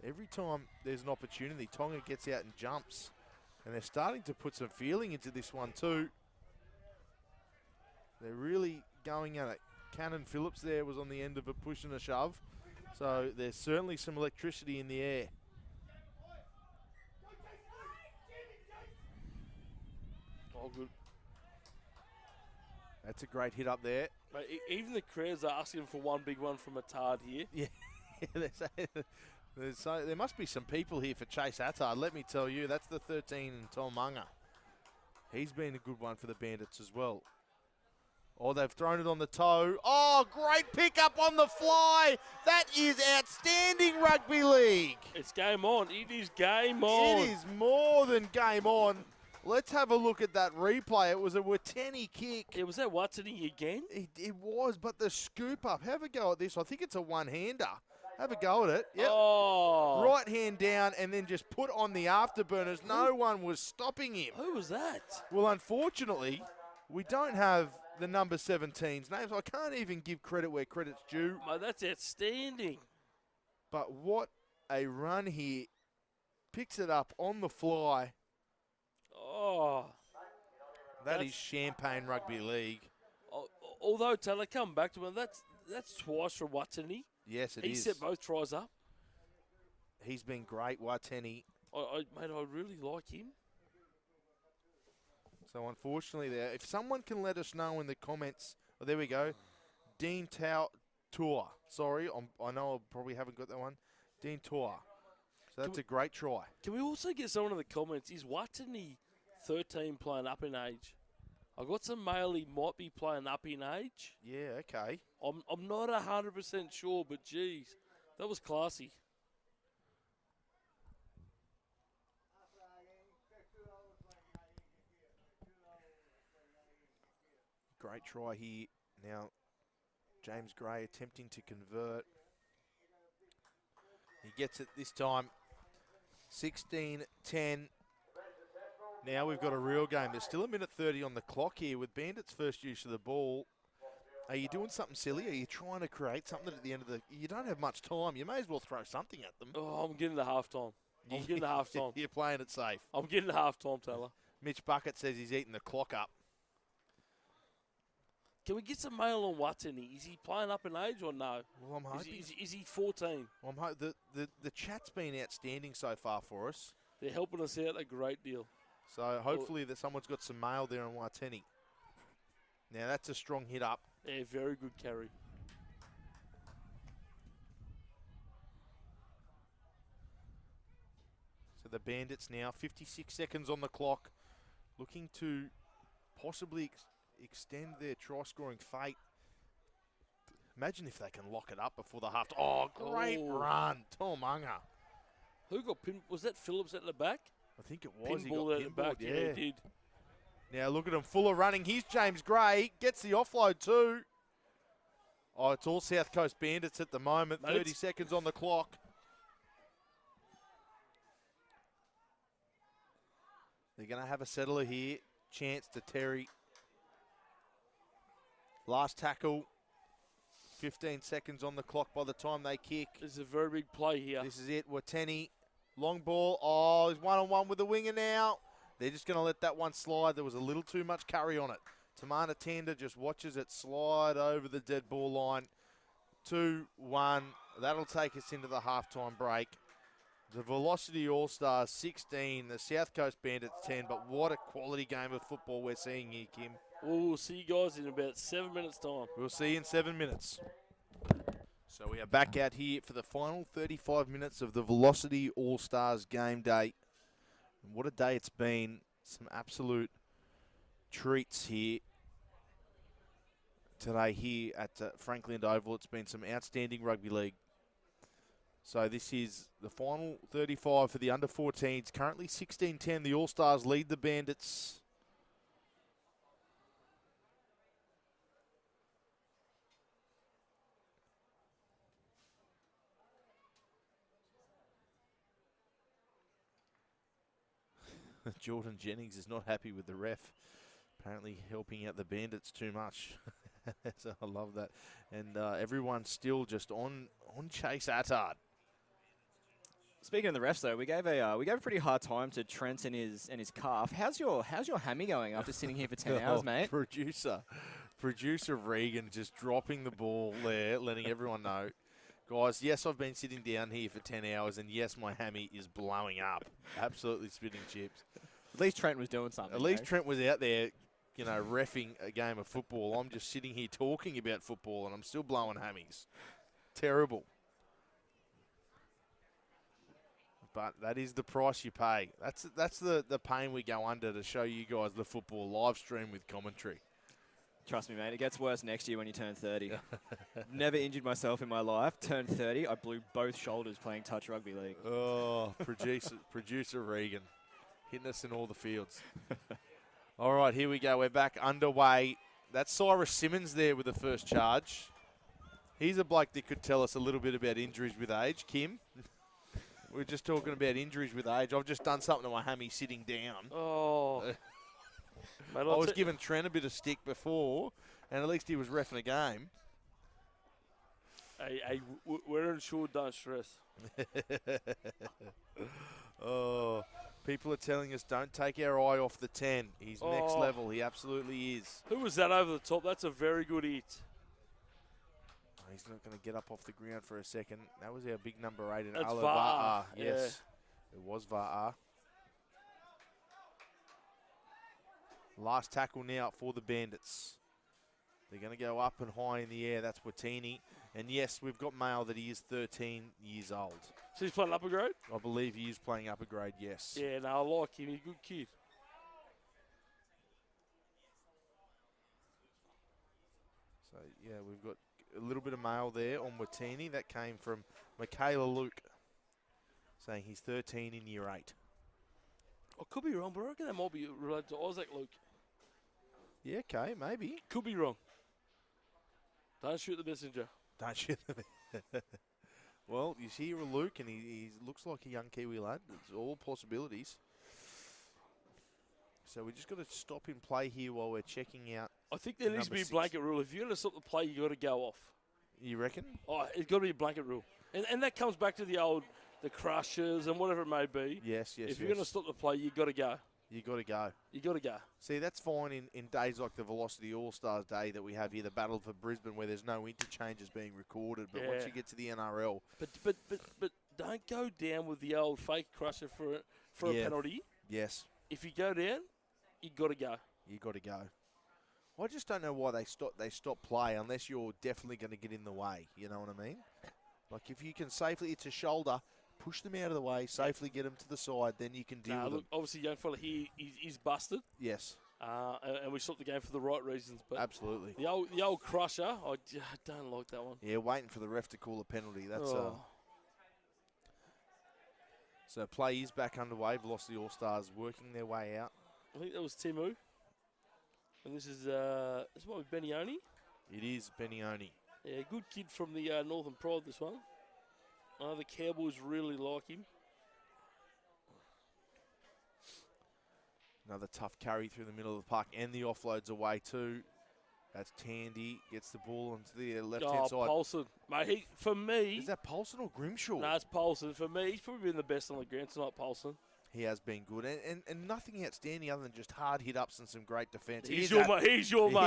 Speaker 1: Every time there's an opportunity, Tonga gets out and jumps. And they're starting to put some feeling into this one too. They're really going at it. Cannon Phillips there was on the end of a push and a shove. So there's certainly some electricity in the air.
Speaker 2: Oh, good.
Speaker 1: That's a great hit up there.
Speaker 2: Mate, even the crowds are asking for one big one from Attard here.
Speaker 1: Yeah. There must be some people here for Chase Attard. Let me tell you, that's the 13 Tom Munga. He's been a good one for the Bandits as well. Oh, they've thrown it on the toe. Oh, great pickup on the fly. That is outstanding rugby league.
Speaker 2: It's game on. It is game on.
Speaker 1: It is more than game on. Let's have a look at that replay. It was a Wateni kick.
Speaker 2: Yeah, was that Wateni again?
Speaker 1: It was, but the scoop up. Have a go at this. I think it's a one-hander. Have a go at it. Yep.
Speaker 2: Oh.
Speaker 1: Right hand down and then just put on the afterburners. No one was stopping him.
Speaker 2: Who was that?
Speaker 1: Well, unfortunately, we don't have the number 17's names. I can't even give credit where credit's due.
Speaker 2: Oh, that's outstanding.
Speaker 1: But what a run here. Picks it up on the fly.
Speaker 2: Oh.
Speaker 1: That is Champagne Rugby League.
Speaker 2: Although, Taylor, come back to him. That's twice from Wateni.
Speaker 1: Yes, it is.
Speaker 2: He set both tries up.
Speaker 1: He's been great, Wateni.
Speaker 2: Mate, I really like him.
Speaker 1: So, unfortunately, there, if someone can let us know in the comments, oh, there we go. Dean Tour. Sorry, I know I probably haven't got that one. Dean Tour. So that's a great try.
Speaker 2: Can we also get someone in the comments? Is Wateni 13 playing up in age? I got some mail he might be playing up in age.
Speaker 1: Yeah, okay.
Speaker 2: I'm not 100% sure, but geez, that was classy.
Speaker 1: Great try here. Now, James Gray attempting to convert. He gets it this time. 16-10. Now we've got a real game. There's still 1:30 on the clock here with Bandits' first use of the ball. Are you doing something silly? Are you trying to create something at the end of the... You don't have much time. You may as well throw something at them.
Speaker 2: Oh, I'm getting the halftime. I'm getting the halftime.
Speaker 1: You're playing it safe.
Speaker 2: I'm getting the halftime, Taylor.
Speaker 1: Mitch Bucket says he's eating the clock up.
Speaker 2: Can we get some mail on Watini? Is he playing up in age or no?
Speaker 1: Well, I'm hoping.
Speaker 2: Is he 14?
Speaker 1: Well, the chat's been outstanding so far for us.
Speaker 2: They're helping us out a great deal.
Speaker 1: So hopefully that someone's got some mail there on Watini. Now that's a strong hit up.
Speaker 2: Yeah, very good carry.
Speaker 1: So the Bandits now, 56 seconds on the clock, looking to possibly extend their try-scoring fate. Imagine if they can lock it up before the half. Oh, great run, Tom Unger.
Speaker 2: Who got pinned? Was that Phillips at the back?
Speaker 1: I think it was.
Speaker 2: Pinball at the back, yeah, he did.
Speaker 1: Now look at him, Fuller running. Here's James Gray, gets the offload too. Oh, it's all South Coast Bandits at the moment. 30 seconds on the clock. They're going to have a settler here. Chance to Terry. Last tackle. 15 seconds on the clock by the time they kick.
Speaker 2: This is a very big play here.
Speaker 1: This is it. Wateni. Long ball. Oh, he's one-on-one with the winger now. They're just going to let that one slide. There was a little too much curry on it. Tamana Tanda just watches it slide over the dead ball line. 2-1. That'll take us into the halftime break. The Velocity All-Stars 16, the South Coast Bandits 10, but what a quality game of football we're seeing here, Kim.
Speaker 2: We'll see you guys in about 7 minutes' time.
Speaker 1: We'll see you in 7 minutes. So we are back out here for the final 35 minutes of the Velocity All-Stars game day. And what a day it's been. Some absolute treats here today here at Franklin Oval. It's been some outstanding rugby league. So this is the final 35 for the under-14s. Currently 16-10. The All-Stars lead the Bandits. Jordan Jennings is not happy with the ref. Apparently helping out the Bandits too much. So I love that. And everyone's still just on Chase Attard.
Speaker 3: Speaking of the refs, though, we gave a pretty hard time to Trent and his calf. How's your hammy going after sitting here for 10 hours, mate?
Speaker 1: Producer Regan just dropping the ball there, letting everyone know. Guys, yes, I've been sitting down here for 10 hours, and yes, my hammy is blowing up. Absolutely spitting chips.
Speaker 3: At least Trent was doing something.
Speaker 1: At least Trent was out there, you know, reffing a game of football. I'm just sitting here talking about football, and I'm still blowing hammies. Terrible. But that is the price you pay. That's the pain we go under to show you guys the football live stream with commentary.
Speaker 3: Trust me, mate. It gets worse next year when you turn 30. Never injured myself in my life. Turned 30, I blew both shoulders playing touch rugby league.
Speaker 1: Oh, producer Regan hitting us in all the fields. All right, here we go. We're back underway. That's Cyrus Simmons there with the first charge. He's a bloke that could tell us a little bit about injuries with age. Kim? We're just talking about injuries with age. I've just done something to my hammy sitting down.
Speaker 2: Oh.
Speaker 1: Mate, I was giving Trent a bit of stick before, and at least he was reffing a game.
Speaker 2: Hey, we're insured, don't stress.
Speaker 1: Oh, people are telling us don't take our eye off the 10. He's next level. He absolutely is.
Speaker 2: Who was that over the top? That's a very good hit.
Speaker 1: He's not going to get up off the ground for a second. That was our big number 8 in
Speaker 2: That's
Speaker 1: Va'a.
Speaker 2: Yeah.
Speaker 1: Yes, it was Va'a. Last tackle now for the Bandits. They're going to go up and high in the air. That's Watini. And yes, we've got mail that he is 13 years old.
Speaker 2: So he's playing upper grade?
Speaker 1: I believe he is playing upper grade, yes.
Speaker 2: Yeah, no, I like him. He's a good kid.
Speaker 1: So, yeah, we've got a little bit of mail there on Watini. That came from Michaela Luke, saying he's 13 in year 8.
Speaker 2: I could be wrong, but I reckon that might be related to Isaac Luke.
Speaker 1: Yeah, okay, maybe.
Speaker 2: Could be wrong. Don't shoot the messenger.
Speaker 1: Don't shoot them. Well, you see Luke, and he looks like a young Kiwi lad. It's all possibilities. So we just got to stop in play here while we're checking out.
Speaker 2: I think there needs to be a blanket rule. If you're going to stop the play, you got to go off.
Speaker 1: You reckon?
Speaker 2: Oh, it's got to be a blanket rule. And that comes back to the crushers and whatever it may be.
Speaker 1: Yes.
Speaker 2: If you're going to stop the play, you got to go.
Speaker 1: You got to go.
Speaker 2: You got to go.
Speaker 1: See, that's fine in days like the Velocity All Stars Day that we have here, the Battle for Brisbane, where there's no interchanges being recorded. But once you get to the NRL,
Speaker 2: but don't go down with the old fake crusher for a penalty.
Speaker 1: Yes.
Speaker 2: If you go down, you got to go.
Speaker 1: You got to go. I just don't know why they stop play unless you're definitely going to get in the way. You know what I mean? Like if you can safely, it's a shoulder. Push them out of the way, safely get them to the side, then you can deal with them.
Speaker 2: Obviously, young fella here, he's busted.
Speaker 1: Yes.
Speaker 2: And we stopped the game for the right reasons. But
Speaker 1: absolutely.
Speaker 2: The old crusher, I don't like that one.
Speaker 1: Yeah, waiting for the ref to call a penalty. That's So play is back underway. Velocity All Stars working their way out.
Speaker 2: I think that was Timu. And this is what with Benioni.
Speaker 1: It is Benioni.
Speaker 2: Yeah, good kid from the Northern Pride, this one. The Cowboys really like him.
Speaker 1: Another tough carry through the middle of the park, and the offload's away too. That's Tandy, gets the ball onto the left-hand side.
Speaker 2: Paulson. Mate, for me...
Speaker 1: Is that Paulson or Grimshaw?
Speaker 2: No, it's Paulson. For me, he's probably been the best on the ground tonight, Paulson.
Speaker 1: He has been good, and nothing outstanding other than just hard hit-ups and some great defence.
Speaker 2: He's your mate.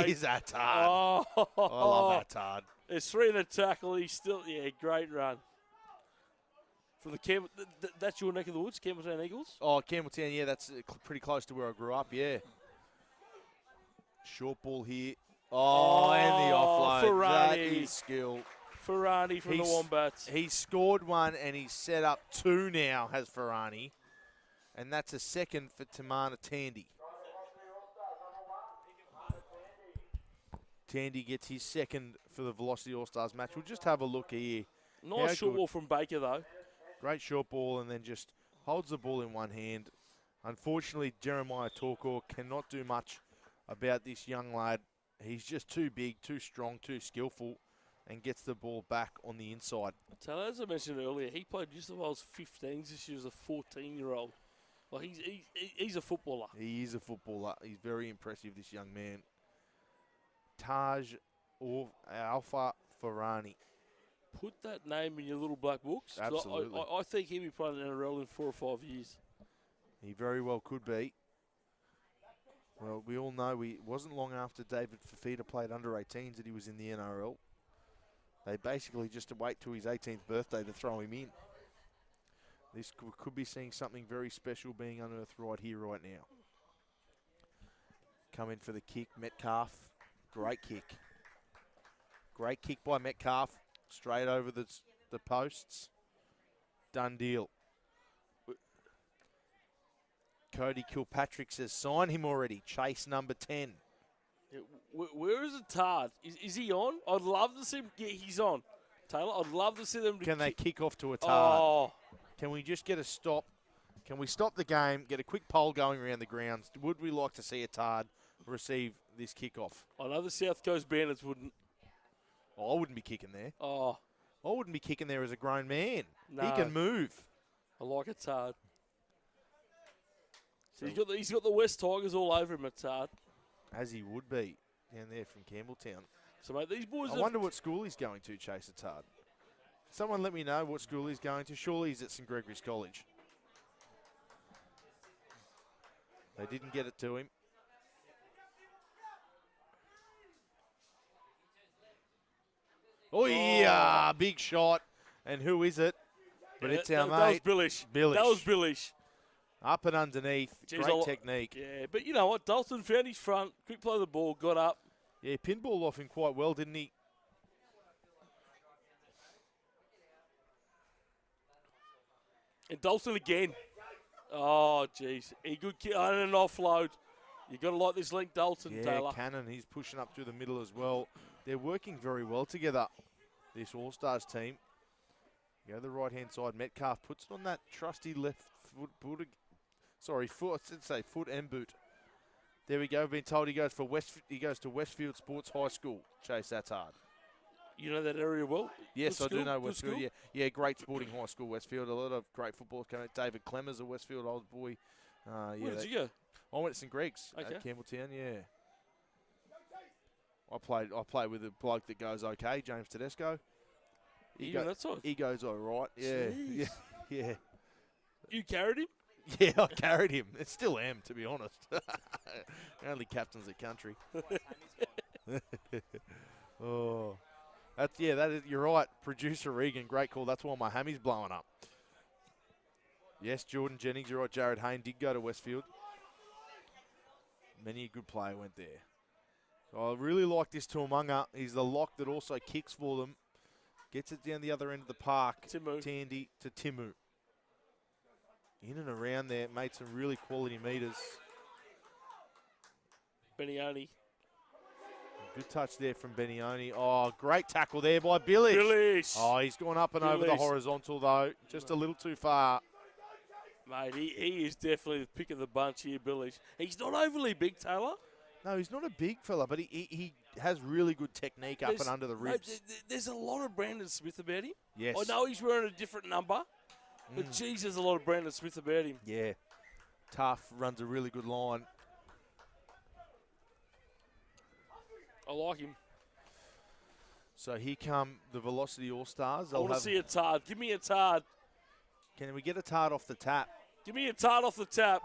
Speaker 1: He's Attard. Oh. I love Attard.
Speaker 2: There's 3 in the tackle. He's still... Yeah, great run. From the that's your neck of the woods, Campbelltown Eagles?
Speaker 1: Oh, Campbelltown, yeah, that's pretty close to where I grew up, yeah. Short ball here. Oh, and the offload.
Speaker 2: Ferrani.
Speaker 1: That is skill.
Speaker 2: Ferrani from the Wombats.
Speaker 1: He's scored one, and he's set up 2 now, has Ferrani. And that's a second for Tamana Tandy. Tandy gets his second for the Velocity All-Stars match. We'll just have a look here.
Speaker 2: Nice short ball from Baker, though.
Speaker 1: Great short ball, and then just holds the ball in one hand. Unfortunately, Jeremiah Torkor cannot do much about this young lad. He's just too big, too strong, too skillful, and gets the ball back on the inside.
Speaker 2: So as I mentioned earlier, he played just as well as 15s. This year as a 14-year-old. Well, he's a footballer.
Speaker 1: He is a footballer. He's very impressive, this young man. Taj or Alpha Ferrani.
Speaker 2: Put that name in your little black books.
Speaker 1: Absolutely.
Speaker 2: I think he'll be playing in NRL in 4 or 5 years.
Speaker 1: He very well could be. Well, we all know it wasn't long after David Fafita played under 18s that he was in the NRL. They basically just wait till his 18th birthday to throw him in. This could be seeing something very special being unearthed right here, right now. Come in for the kick, Metcalf. Great kick. Great kick by Metcalf. Straight over the posts. Done deal. Cody Kilpatrick says, sign him already. Chase number 10.
Speaker 2: Yeah, where is Attard? Is he on? I'd love to see him. Yeah, he's on. Taylor, I'd love to see them.
Speaker 1: Can they kick off to Attard?
Speaker 2: Oh.
Speaker 1: Can we just get a stop? Can we stop the game, get a quick poll going around the grounds? Would we like to see Attard receive this kickoff?
Speaker 2: I know the South Coast Bandits wouldn't.
Speaker 1: Oh, I wouldn't be kicking there.
Speaker 2: Oh.
Speaker 1: I wouldn't be kicking there as a grown man.
Speaker 2: No.
Speaker 1: He can move.
Speaker 2: I like Attard. So he's got the West Tigers all over him, Attard.
Speaker 1: As he would be down there from Campbelltown.
Speaker 2: So, mate, these boys
Speaker 1: I wonder what school he's going to, Chase Attard. Someone let me know what school he's going to. Surely he's at St Gregory's College. They didn't get it to him. Oh, yeah, big shot. And who is it? But it's our mate.
Speaker 2: That was Billish.
Speaker 1: Billish.
Speaker 2: That was Billish.
Speaker 1: Up and underneath.
Speaker 2: Jeez,
Speaker 1: great technique.
Speaker 2: Yeah, but you know what? Dalton found his front. Quick play of the ball. Got up.
Speaker 1: Yeah, pinball off him quite well, didn't he?
Speaker 2: And Dalton again. Oh, jeez. He good kick and an offload. You got to like this link, Dalton,
Speaker 1: yeah,
Speaker 2: Taylor.
Speaker 1: Cannon, he's pushing up through the middle as well. They're working very well together, this All-Stars team. Go to the right-hand side. Metcalf puts it on that trusty left foot and boot. There we go. We've been told he goes to Westfield Sports High School. Chase, that's hard.
Speaker 2: You know that area well?
Speaker 1: Yes,
Speaker 2: Good
Speaker 1: I do
Speaker 2: school?
Speaker 1: know
Speaker 2: Good
Speaker 1: Westfield.
Speaker 2: school?
Speaker 1: Yeah, great sporting high school, Westfield. A lot of great footballers coming. David Clemmers of Westfield, old boy.
Speaker 2: Where did you go?
Speaker 1: I went to St Greg's
Speaker 2: Okay.
Speaker 1: at Campbelltown. Yeah. I played with a bloke that goes okay, James Tedesco.
Speaker 2: Even that side?
Speaker 1: He goes all right. Yeah,
Speaker 2: Jeez.
Speaker 1: yeah.
Speaker 2: You carried him?
Speaker 1: Yeah, I carried him. It still am, to be honest. Only captains the country. Oh, that is. You're right, producer Regan. Great call. That's why my hammy's blowing up. Yes, Jordan Jennings. You're right. Jared Hayne did go to Westfield. Many a good player went there. So I really like this Tuamunga. He's the lock that also kicks for them. Gets it down the other end of the park.
Speaker 2: Timu.
Speaker 1: Tandy to Timu. In and around there, made some really quality meters.
Speaker 2: Benioni.
Speaker 1: Good touch there from Benioni. Oh, great tackle there by Billich.
Speaker 2: Billich.
Speaker 1: Oh, he's gone up and over the
Speaker 2: Billich.
Speaker 1: horizontal, though. Just a little too far.
Speaker 2: Mate, he is definitely the pick of the bunch here, Billich. He's not overly big, Taylor.
Speaker 1: No, he's not a big fella, but he has really good technique up and under the ribs.
Speaker 2: Mate, there's a lot of Brandon Smith about him.
Speaker 1: Yes.
Speaker 2: I know he's wearing a different number, but geez, there's a lot of Brandon Smith about him.
Speaker 1: Yeah. Tough, runs a really good line.
Speaker 2: I like him.
Speaker 1: So here come the Velocity All-Stars.
Speaker 2: I want to see a tard. Give me a tard.
Speaker 1: Can we get a tart off the tap?
Speaker 2: Give me a tard off the tap.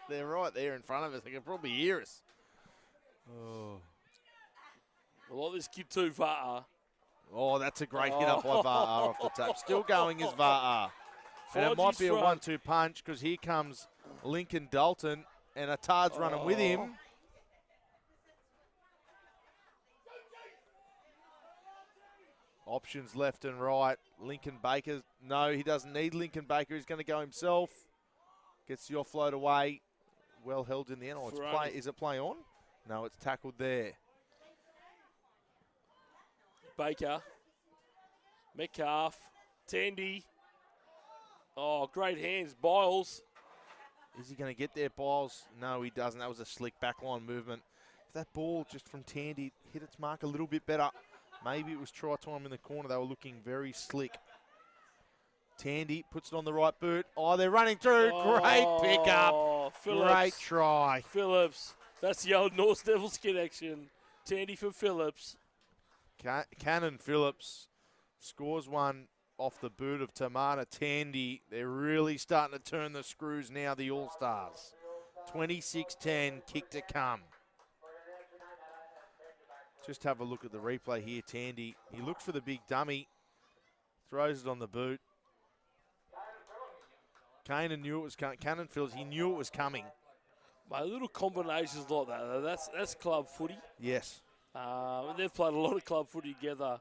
Speaker 1: They're right there in front of us. They can probably hear us. Oh.
Speaker 2: I like this kid too, Va'a.
Speaker 1: Oh, that's a great hit up by Va'a off the tap. Still going is Va'a. And it might be a 1-2 punch because here comes Lincoln Dalton and a tard's running with him. Options left and right. Lincoln Baker. No, he doesn't need Lincoln Baker. He's going to go himself. Gets the offload away. Well held in the end. Oh, it's play. Is it play on? No, it's tackled there.
Speaker 2: Baker. Metcalf. Tandy. Oh, great hands. Biles.
Speaker 1: Is he going to get there, Biles? No, he doesn't. That was a slick backline movement. If that ball just from Tandy hit its mark a little bit better, maybe it was try time in the corner. They were looking very slick. Tandy puts it on the right boot. Oh, they're running through. Great pickup.
Speaker 2: Phillips.
Speaker 1: Great try.
Speaker 2: Phillips. That's the old North Devils connection. Tandy for Phillips.
Speaker 1: Cannon Phillips scores one off the boot of Tamata Tandy. They're really starting to turn the screws now, the All-Stars. 26-10, kick to come. Just have a look at the replay here, Tandy. He looks for the big dummy, throws it on the boot. Cannon knew it was coming. Cannon Phillips, he knew it was coming.
Speaker 2: My little combinations like that, that's club footy.
Speaker 1: Yes.
Speaker 2: They've played a lot of club footy together.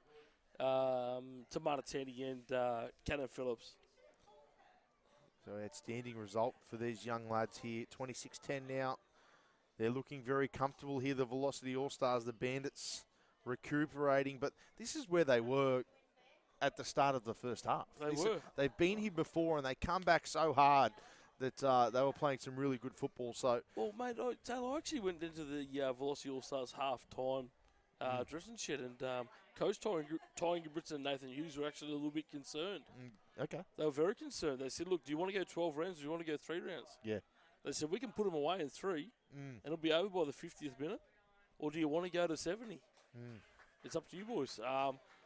Speaker 2: Tamata Tandy and Cannon Phillips.
Speaker 1: So outstanding result for these young lads here. 26-10 now. They're looking very comfortable here, the Velocity All-Stars, the Bandits recuperating. But this is where they were at the start of the first half. They've been here before, and they come back so hard that they were playing some really good football. So,
Speaker 2: well, mate, Taylor, I actually went into the Velocity All-Stars half-time dressing shed, and Coach Ty Ingebrigtsen and Nathan Hughes were actually a little bit concerned.
Speaker 1: Okay.
Speaker 2: They were very concerned. They said, look, do you want to go 12 rounds or do you want to go 3 rounds?
Speaker 1: Yeah.
Speaker 2: They said, we can put them away in 3, and it'll be over by the 50th minute. Or do you want to go to 70? It's up to you, boys.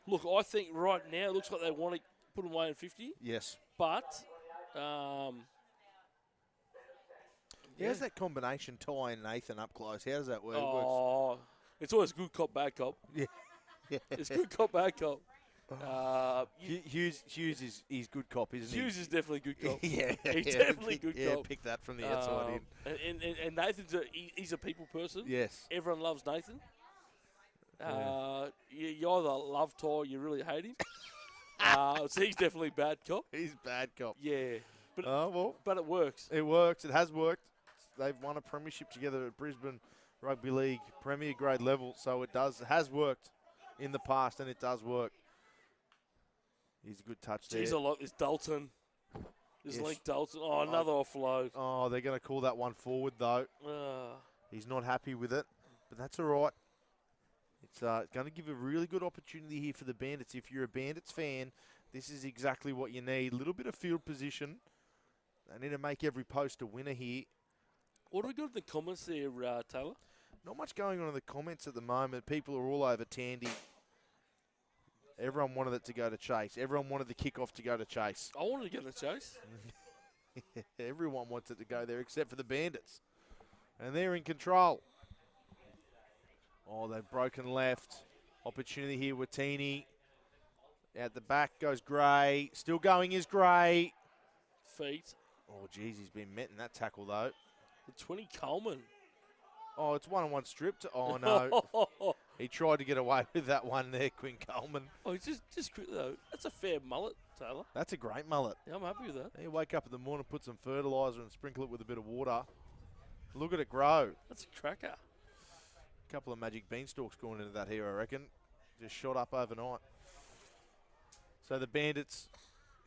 Speaker 2: Look, I think right now it looks like they want to put them away in 50.
Speaker 1: Yes.
Speaker 2: But,
Speaker 1: how's that combination, Ty and Nathan up close? How does that work?
Speaker 2: It's always good cop, bad cop.
Speaker 1: Yeah.
Speaker 2: It's good cop, bad cop.
Speaker 1: Hughes is good cop, isn't he?
Speaker 2: Hughes is definitely good cop.
Speaker 1: Yeah.
Speaker 2: He's definitely good
Speaker 1: yeah,
Speaker 2: cop.
Speaker 1: pick that from the outside in.
Speaker 2: And Nathan's he's a people person.
Speaker 1: Yes.
Speaker 2: Everyone loves Nathan. You either love Ty or you really hate him. So he's definitely bad cop.
Speaker 1: He's bad cop.
Speaker 2: Yeah. But,
Speaker 1: well.
Speaker 2: But it works.
Speaker 1: It works. It has worked. They've won a premiership together at Brisbane Rugby League Premier grade level, so it has worked in the past, and it does work. He's a good touch there.
Speaker 2: Jeez, I like this Dalton. This
Speaker 1: Yes.
Speaker 2: Link Dalton. Oh, another offload.
Speaker 1: Oh, they're going to call that one forward, though. He's not happy with it, but that's all right. It's going to give a really good opportunity here for the Bandits. If you're a Bandits fan, this is exactly what you need. A little bit of field position. They need to make every post a winner here.
Speaker 2: What do we got in the comments there, Taylor?
Speaker 1: Not much going on in the comments at the moment. People are all over Tandy. Everyone wanted it to go to Chase. Everyone wanted the kickoff to go to Chase.
Speaker 2: I wanted to get the Chase.
Speaker 1: Everyone wants it to go there except for the Bandits. And they're in control. Oh, they've broken left. Opportunity here with Teeny. Out the back goes Gray. Still going is Gray.
Speaker 2: Feet.
Speaker 1: Oh, geez, he's been met in that tackle, though.
Speaker 2: The 20 Coleman.
Speaker 1: Oh, it's one-on-one stripped. Oh, no. He tried to get away with that one there, Quinn Coleman.
Speaker 2: Oh, just quickly, though. That's a fair mullet, Taylor.
Speaker 1: That's a great mullet.
Speaker 2: Yeah, I'm happy with that.
Speaker 1: You wake up in the morning, put some fertiliser and sprinkle it with a bit of water. Look at it grow.
Speaker 2: That's a cracker.
Speaker 1: A couple of magic beanstalks going into that here, I reckon. Just shot up overnight. So the Bandits,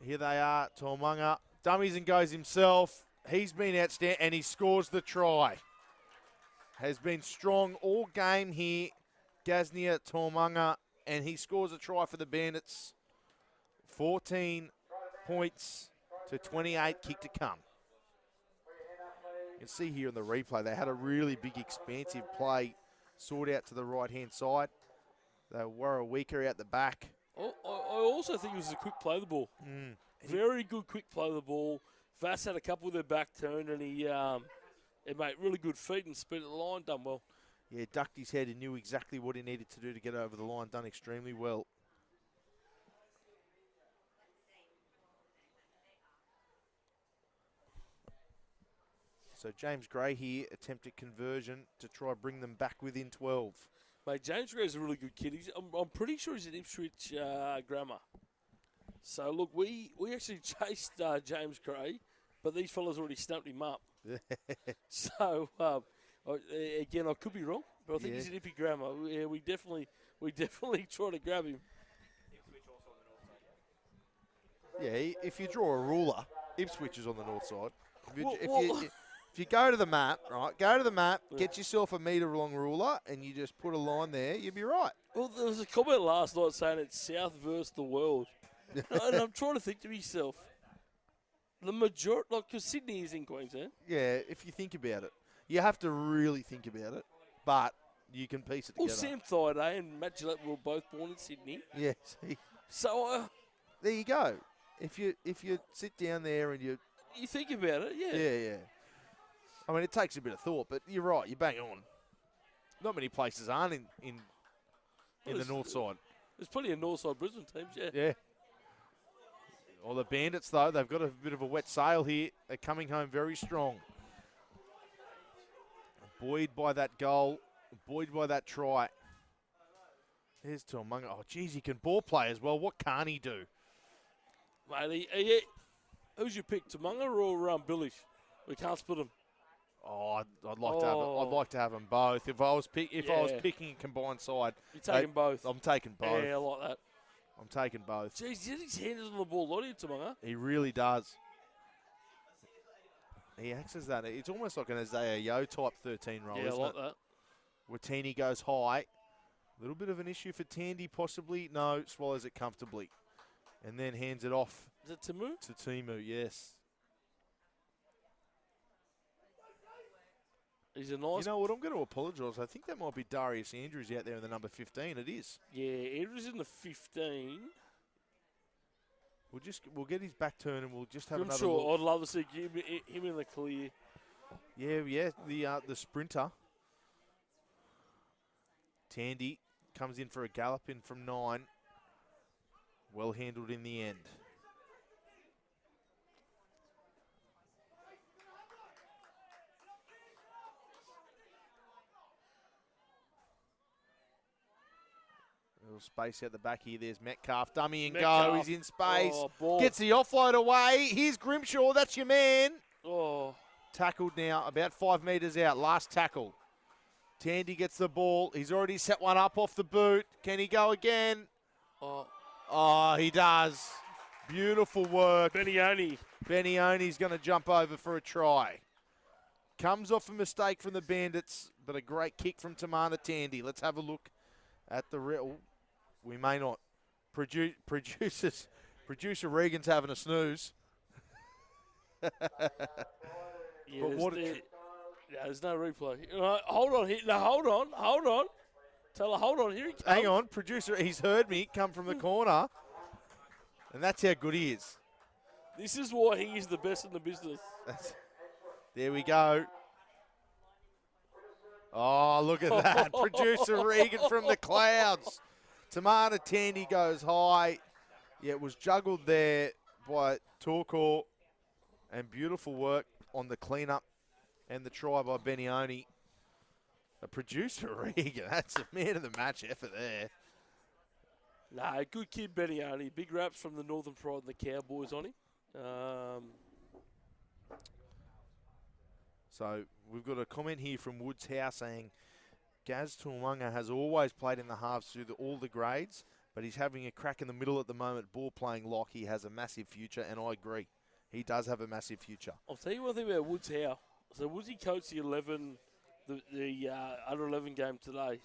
Speaker 1: here they are. Tormunga dummies and goes himself. He's been outstanding, and he scores the try. Has been strong all game here. Gaznia Tormunga, and he scores a try for the Bandits. 14 points to 28, kick to come. You can see here in the replay, they had a really big, expansive play sort out to the right-hand side. They were weaker out the back.
Speaker 2: I also think it was a quick play of the ball. Very good quick play of the ball. Vass had a couple with their back turned, and he made really good feet and speed at the line. Done well.
Speaker 1: Yeah, ducked his head and knew exactly what he needed to do to get over the line. Done extremely well. So James Gray here, attempted conversion to try bring them back within 12.
Speaker 2: Mate, James Gray's a really good kid. I'm pretty sure he's at Ipswich Grammar. So, look, we actually chased James Gray, but these fellas already snapped him up. So, again, I could be wrong, but I think he's at Ipswich Grammar. Yeah, we definitely try to grab him.
Speaker 1: Yeah, if you draw a ruler, Ipswich is on the north side. If you go to the map, right, get yourself a metre-long ruler, and you just put a line there, you'll be right.
Speaker 2: Well, there was a comment last night saying it's South versus the world. And I'm trying to think to myself, the majority, like, because Sydney is in Queensland.
Speaker 1: Yeah, if you think about it. You have to really think about it, but you can piece it together.
Speaker 2: Well, Sam Thaiday and Matt Gillette were both born in Sydney.
Speaker 1: Yeah, see.
Speaker 2: So,
Speaker 1: there you go. If you sit down there and you
Speaker 2: think about it, yeah.
Speaker 1: Yeah. I mean, it takes a bit of thought, but you're right. You bang on. Not many places aren't in the north side.
Speaker 2: There's plenty of north side Brisbane teams, yeah.
Speaker 1: Yeah. Well, the Bandits, though, they've got a bit of a wet sail here. They're coming home very strong. Buoyed by that goal, buoyed by that try. There's Tormunga. Oh, geez, he can ball play as well. What can't he do?
Speaker 2: Mate, who's your pick, Tormunga or Billish? We can't split them.
Speaker 1: Oh, I'd like to have them both. If I was picking a combined side,
Speaker 2: you're taking both.
Speaker 1: I'm taking both.
Speaker 2: Yeah, I like that.
Speaker 1: I'm taking both.
Speaker 2: Jeez, his hand is on the ball, don't he, Tormunga?
Speaker 1: He really does. He acts as that. It's almost like an Isaiah Yo type 13 role.
Speaker 2: Yeah, I like that.
Speaker 1: Watini goes high. A little bit of an issue for Tandy, possibly. No, swallows it comfortably, and then hands it off.
Speaker 2: Is it Timu?
Speaker 1: To Timu, yes.
Speaker 2: He's a nice.
Speaker 1: You know what? I'm going to apologise. I think that might be Darius Andrews out there in the number 15. It is.
Speaker 2: Yeah, Andrews in the 15.
Speaker 1: We'll get his back turn and we'll just have another
Speaker 2: sure.
Speaker 1: look.
Speaker 2: I'd love to see him in the clear.
Speaker 1: Yeah. The sprinter. Tandy comes in for a gallop in from 9. Well handled in the end. Little space out the back here. There's Metcalf. Dummy and go. He's in space.
Speaker 2: Oh,
Speaker 1: gets the offload away. Here's Grimshaw. That's your man.
Speaker 2: Oh.
Speaker 1: Tackled now. About 5 metres out. Last tackle. Tandy gets the ball. He's already set one up off the boot. Can he go again? Oh, he does. Beautiful work.
Speaker 2: Benioni.
Speaker 1: Benioni's going to jump over for a try. Comes off a mistake from the Bandits, but a great kick from Tamana Tandy. Let's have a look at the real. We may not. Producer Regan's having a snooze.
Speaker 2: Yeah, there's no replay. Hold on here. No, hold on. Tell her, hold on. Here he comes.
Speaker 1: Hang on, producer. He's heard me come from the corner, and that's how good he is.
Speaker 2: This is why he is the best in the business.
Speaker 1: There we go. Oh, look at that. Producer Regan from the clouds. Tamana Tandy goes high. Yeah, it was juggled there by Torkor. And beautiful work on the cleanup and the try by Benioni. A producer Regan. That's the man of the match effort there.
Speaker 2: Nah, good kid Benioni. Big raps from the Northern Pride and the Cowboys on him.
Speaker 1: So we've got a comment here from Woods House saying, Gaz Tuamanga has always played in the halves through all the grades, but he's having a crack in the middle at the moment, ball playing lock. He has a massive future, and I agree. He does have a massive future.
Speaker 2: I'll tell you one thing about Woods House. So Woodsy coached the under 11 game today.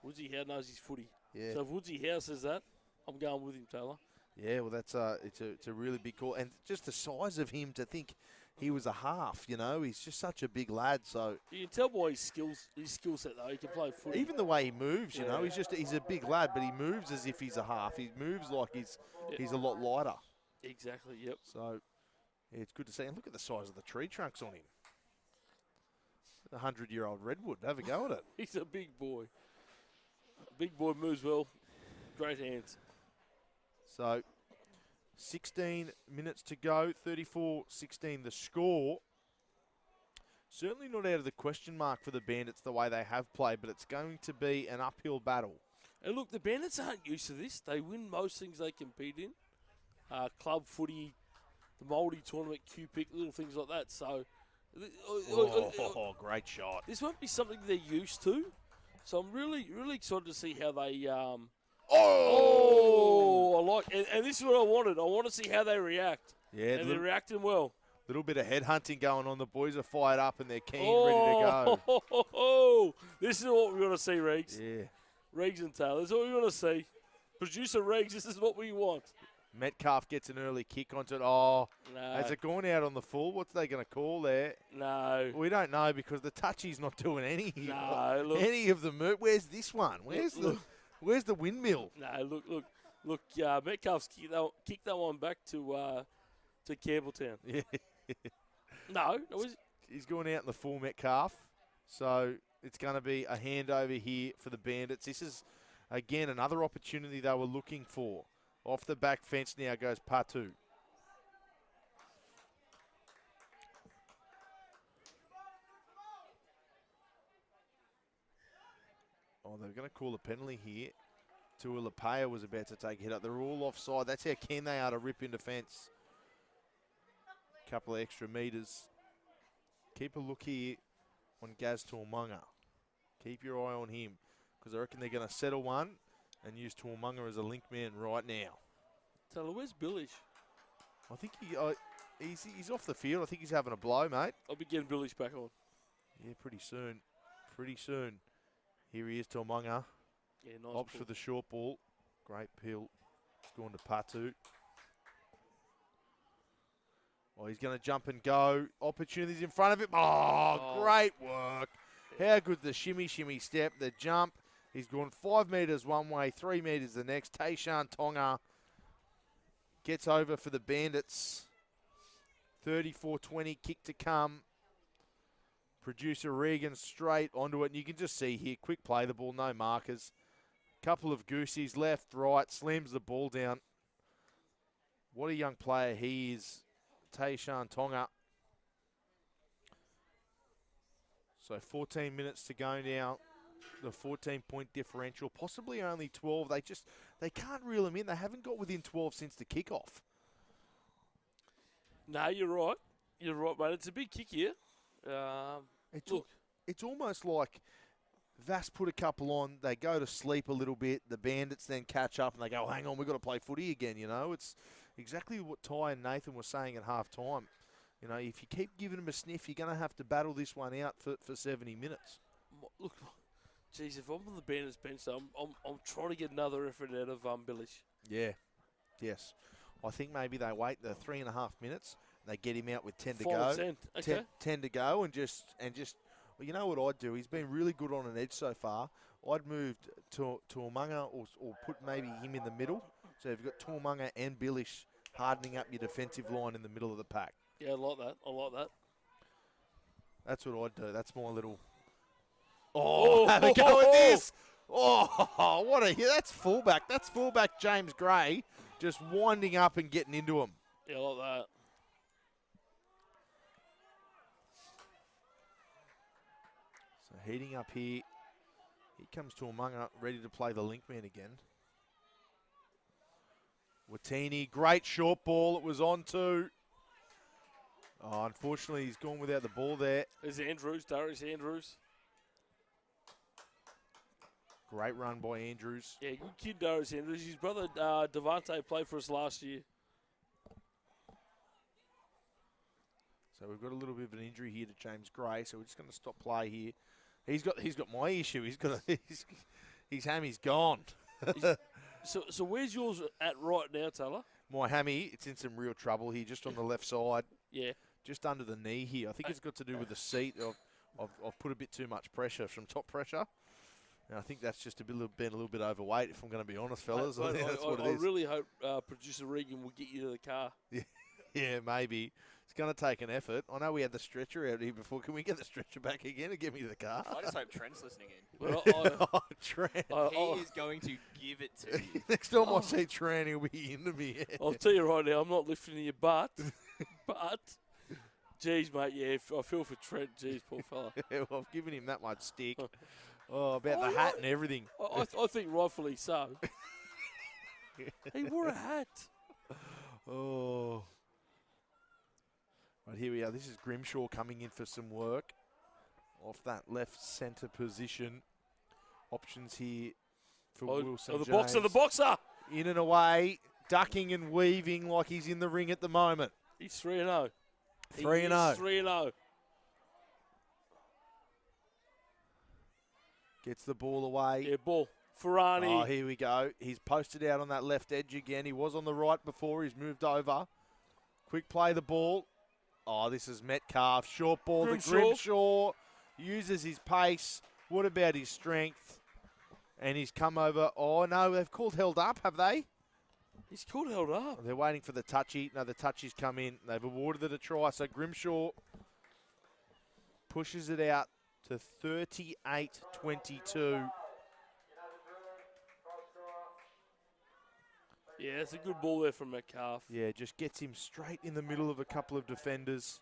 Speaker 2: Woodsy House knows his footy.
Speaker 1: Yeah.
Speaker 2: So if Woodsy House says that, I'm going with him, Taylor.
Speaker 1: Yeah, well, that's it's a really big call, and just the size of him to think he was a half. You know, he's just such a big lad. So
Speaker 2: you can tell by his skill set though. He can play footy.
Speaker 1: Even the way he moves, you know, he's a big lad, but he moves as if he's a half. He moves like he's a lot lighter.
Speaker 2: Exactly. Yep.
Speaker 1: So yeah, it's good to see. And look at the size of the tree trunks on him. 100-year-old redwood. Have a go at it.
Speaker 2: He's a big boy. Big boy moves well. Great hands.
Speaker 1: So 16 minutes to go. 34-16 the score. Certainly not out of the question mark for the Bandits the way they have played, but it's going to be an uphill battle.
Speaker 2: And look, the Bandits aren't used to this. They win most things they compete in. Club footy, the Mouldy tournament, Q-Pick, little things like that. So,
Speaker 1: great shot.
Speaker 2: This won't be something they're used to. So I'm really, really excited to see how they. I like, and this is what I wanted. I want to see how they react.
Speaker 1: Yeah,
Speaker 2: and they're reacting well.
Speaker 1: Little bit of headhunting going on. The boys are fired up and they're keen, ready to go.
Speaker 2: This is what we want to see, Regs.
Speaker 1: Yeah.
Speaker 2: Regs and Taylor. This is what we want to see. Producer Regs, this is what we want.
Speaker 1: Metcalf gets an early kick onto it. Oh,
Speaker 2: no.
Speaker 1: Has it gone out on the full? What's they going to call there?
Speaker 2: No.
Speaker 1: We don't know because the touchy's not doing any of the move. Where's this one? Where's the windmill?
Speaker 2: No, look. Metcalf's kicked that one back to Campbelltown.
Speaker 1: Yeah.
Speaker 2: No,
Speaker 1: he's going out in the full, Metcalf. So it's going to be a handover here for the Bandits. This is, again, another opportunity they were looking for. Off the back fence now goes Patu. Oh, they're going to call a penalty here. Tuilapea was about to take a hit up. They're all offside. That's how keen they are to rip into fence. Couple of extra metres. Keep a look here on Gaz Tuamanga. Keep your eye on him because I reckon they're going to settle one and use Tuamanga as a link man right now.
Speaker 2: Taylor, where's Billish?
Speaker 1: I think he's off the field. I think he's having a blow, mate.
Speaker 2: I'll be getting Billish back on.
Speaker 1: Yeah, pretty soon. Pretty soon. Here he is, Tuamanga.
Speaker 2: Yeah, nice.
Speaker 1: Opts for the short ball. Great peel. It's going to Patu. Oh, he's going to jump and go. Opportunities in front of him. Oh, great work. Yeah. How good the shimmy step, the jump. He's gone 5 metres one way, 3 metres the next. Tayshawn Tonga gets over for the Bandits. 34-20, kick to come. Producer Regan straight onto it. And you can just see here, quick play the ball, no markers. Couple of goosies, left, right, slams the ball down. What a young player he is. Tayshawn Tonga. So 14 minutes to go now. The 14-point differential, possibly only 12. They can't reel them in. They haven't got within 12 since the kickoff.
Speaker 2: No, you're right. You're right, mate. It's a big kick here.
Speaker 1: It's almost like Vass put a couple on. They go to sleep a little bit. The Bandits then catch up and they go, hang on, we've got to play footy again. You know, exactly what Ty and Nathan were saying at half-time. You know, if you keep giving him a sniff, you're going to have to battle this one out for 70 minutes.
Speaker 2: Look, geez, if I'm on the Bandits bench, though, I'm trying to get another effort out of Billich.
Speaker 1: Yeah, yes. I think maybe they wait the 3.5 minutes. They get him out with 10 to
Speaker 2: Final
Speaker 1: go.
Speaker 2: 10, okay.
Speaker 1: 10 to go and just. Well, you know what I'd do? He's been really good on an edge so far. I'd move to Tuamunga or put maybe him in the middle. So you've got Tuamunga and Billish hardening up your defensive line in the middle of the pack.
Speaker 2: Yeah, I like that. I like that.
Speaker 1: That's what I'd do. That's my little. Oh, have a go at this. Oh, what a. That's fullback. That's fullback James Gray just winding up and getting into him.
Speaker 2: Yeah, I like that.
Speaker 1: So heating up here. Here comes Tuamunga, ready to play the linkman again. Watini, great short ball. It was on to. Oh, unfortunately, he's gone without the ball there.
Speaker 2: There's Andrews, Darius Andrews.
Speaker 1: Great run by Andrews.
Speaker 2: Yeah, good kid, Darius Andrews. His brother, Devante, played for us last year.
Speaker 1: So we've got a little bit of an injury here to James Gray, so we're just going to stop play here. He's got my issue. His hammy's gone.
Speaker 2: So where's yours at right now, Taylor?
Speaker 1: My hammy, it's in some real trouble here, just on the left side.
Speaker 2: Yeah.
Speaker 1: Just under the knee here. I think it's got to do with the seat. I've put a bit too much pressure, some top pressure. And I think that's just been a little bit overweight, if I'm going to be honest, fellas. I think that's what it is.
Speaker 2: I really hope Producer Regan will get you to the car.
Speaker 1: Yeah, maybe. It's going to take an effort. I know we had the stretcher out here before. Can we get the stretcher back again and get me to the car?
Speaker 3: I just hope Trent's listening in.
Speaker 2: Well,
Speaker 1: Trent.
Speaker 3: He is going to give it to you.
Speaker 1: Next time I see Trent, he'll be into me.
Speaker 2: I'll tell you right now, I'm not lifting your butt. But, geez, mate, yeah, I feel for Trent. Geez, poor fella.
Speaker 1: Well, I've given him that much stick. Oh, about the hat and everything.
Speaker 2: I think rightfully so. He wore a hat.
Speaker 1: Oh. Right, here we are. This is Grimshaw coming in for some work. Off that left centre position. Options here for Wilson James.
Speaker 2: The boxer.
Speaker 1: In and away, ducking and weaving like he's in the ring at the moment.
Speaker 2: He's 3-0.
Speaker 1: 3-0.
Speaker 2: 3-0.
Speaker 1: Gets the ball away.
Speaker 2: Yeah, ball. Ferrani.
Speaker 1: Oh, here we go. He's posted out on that left edge again. He was on the right before. He's moved over. Quick play the ball. Oh, this is Metcalf. Short ball to Grimshaw. Uses his pace. What about his strength? And he's come over. Oh, no, they've called held up, have they?
Speaker 2: He's called held up.
Speaker 1: They're waiting for the touchy. No, the touchy's come in. They've awarded it a try. So Grimshaw pushes it out to 38-22.
Speaker 2: Yeah, it's a good ball there from Metcalf.
Speaker 1: Yeah, just gets him straight in the middle of a couple of defenders.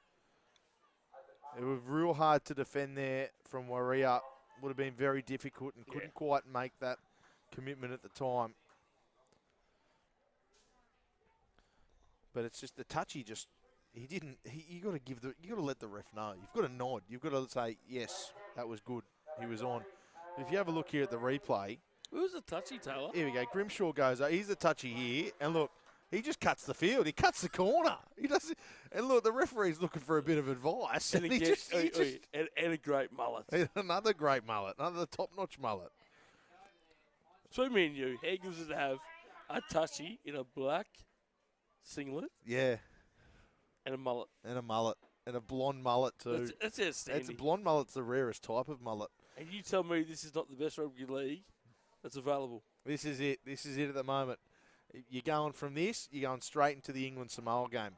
Speaker 1: It was real hard to defend there from Warrior. Would have been very difficult and couldn't quite make that commitment at the time. But it's just the touchy. You got to let the ref know. You've got to nod. You've got to say yes, that was good. He was on. If you have a look here at the replay.
Speaker 2: Who's the touchy, Taylor?
Speaker 1: Here we go. Grimshaw goes. He's the touchy here, and look, he just cuts the field. He cuts the corner. He does. And look, the referee's looking for a bit of advice.
Speaker 2: And a great mullet.
Speaker 1: Another great mullet. Another top-notch mullet.
Speaker 2: So me and you, how good is it to have a touchy in a black singlet?
Speaker 1: Yeah.
Speaker 2: And a mullet.
Speaker 1: And a mullet. And a blonde mullet too.
Speaker 2: That's outstanding.
Speaker 1: A blonde mullet's the rarest type of mullet.
Speaker 2: And you tell me this is not the best rugby league that's available.
Speaker 1: This is it. This is it at the moment. You're going from this, you're going straight into the England-Samoa game.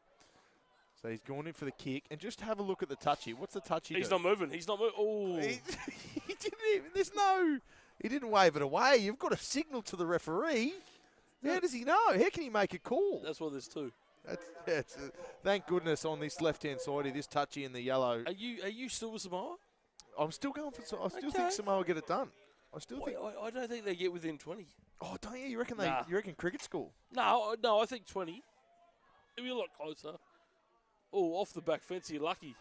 Speaker 1: So he's going in for the kick. And just have a look at the touchy. What's the touchy do?
Speaker 2: He's not moving. Oh.
Speaker 1: He didn't even, he didn't wave it away. You've got to signal to the referee. How does he know? How can he make a call?
Speaker 2: That's why there's two.
Speaker 1: Thank goodness on this left-hand side here, this touchy in the yellow.
Speaker 2: Are you still with Samoa?
Speaker 1: I'm still going for. I still think Samoa get it done. I
Speaker 2: don't think they get within 20.
Speaker 1: Oh, don't you? You reckon You reckon cricket school?
Speaker 2: No, I think 20. It'll be a lot closer. Oh, off the back fence, you're lucky.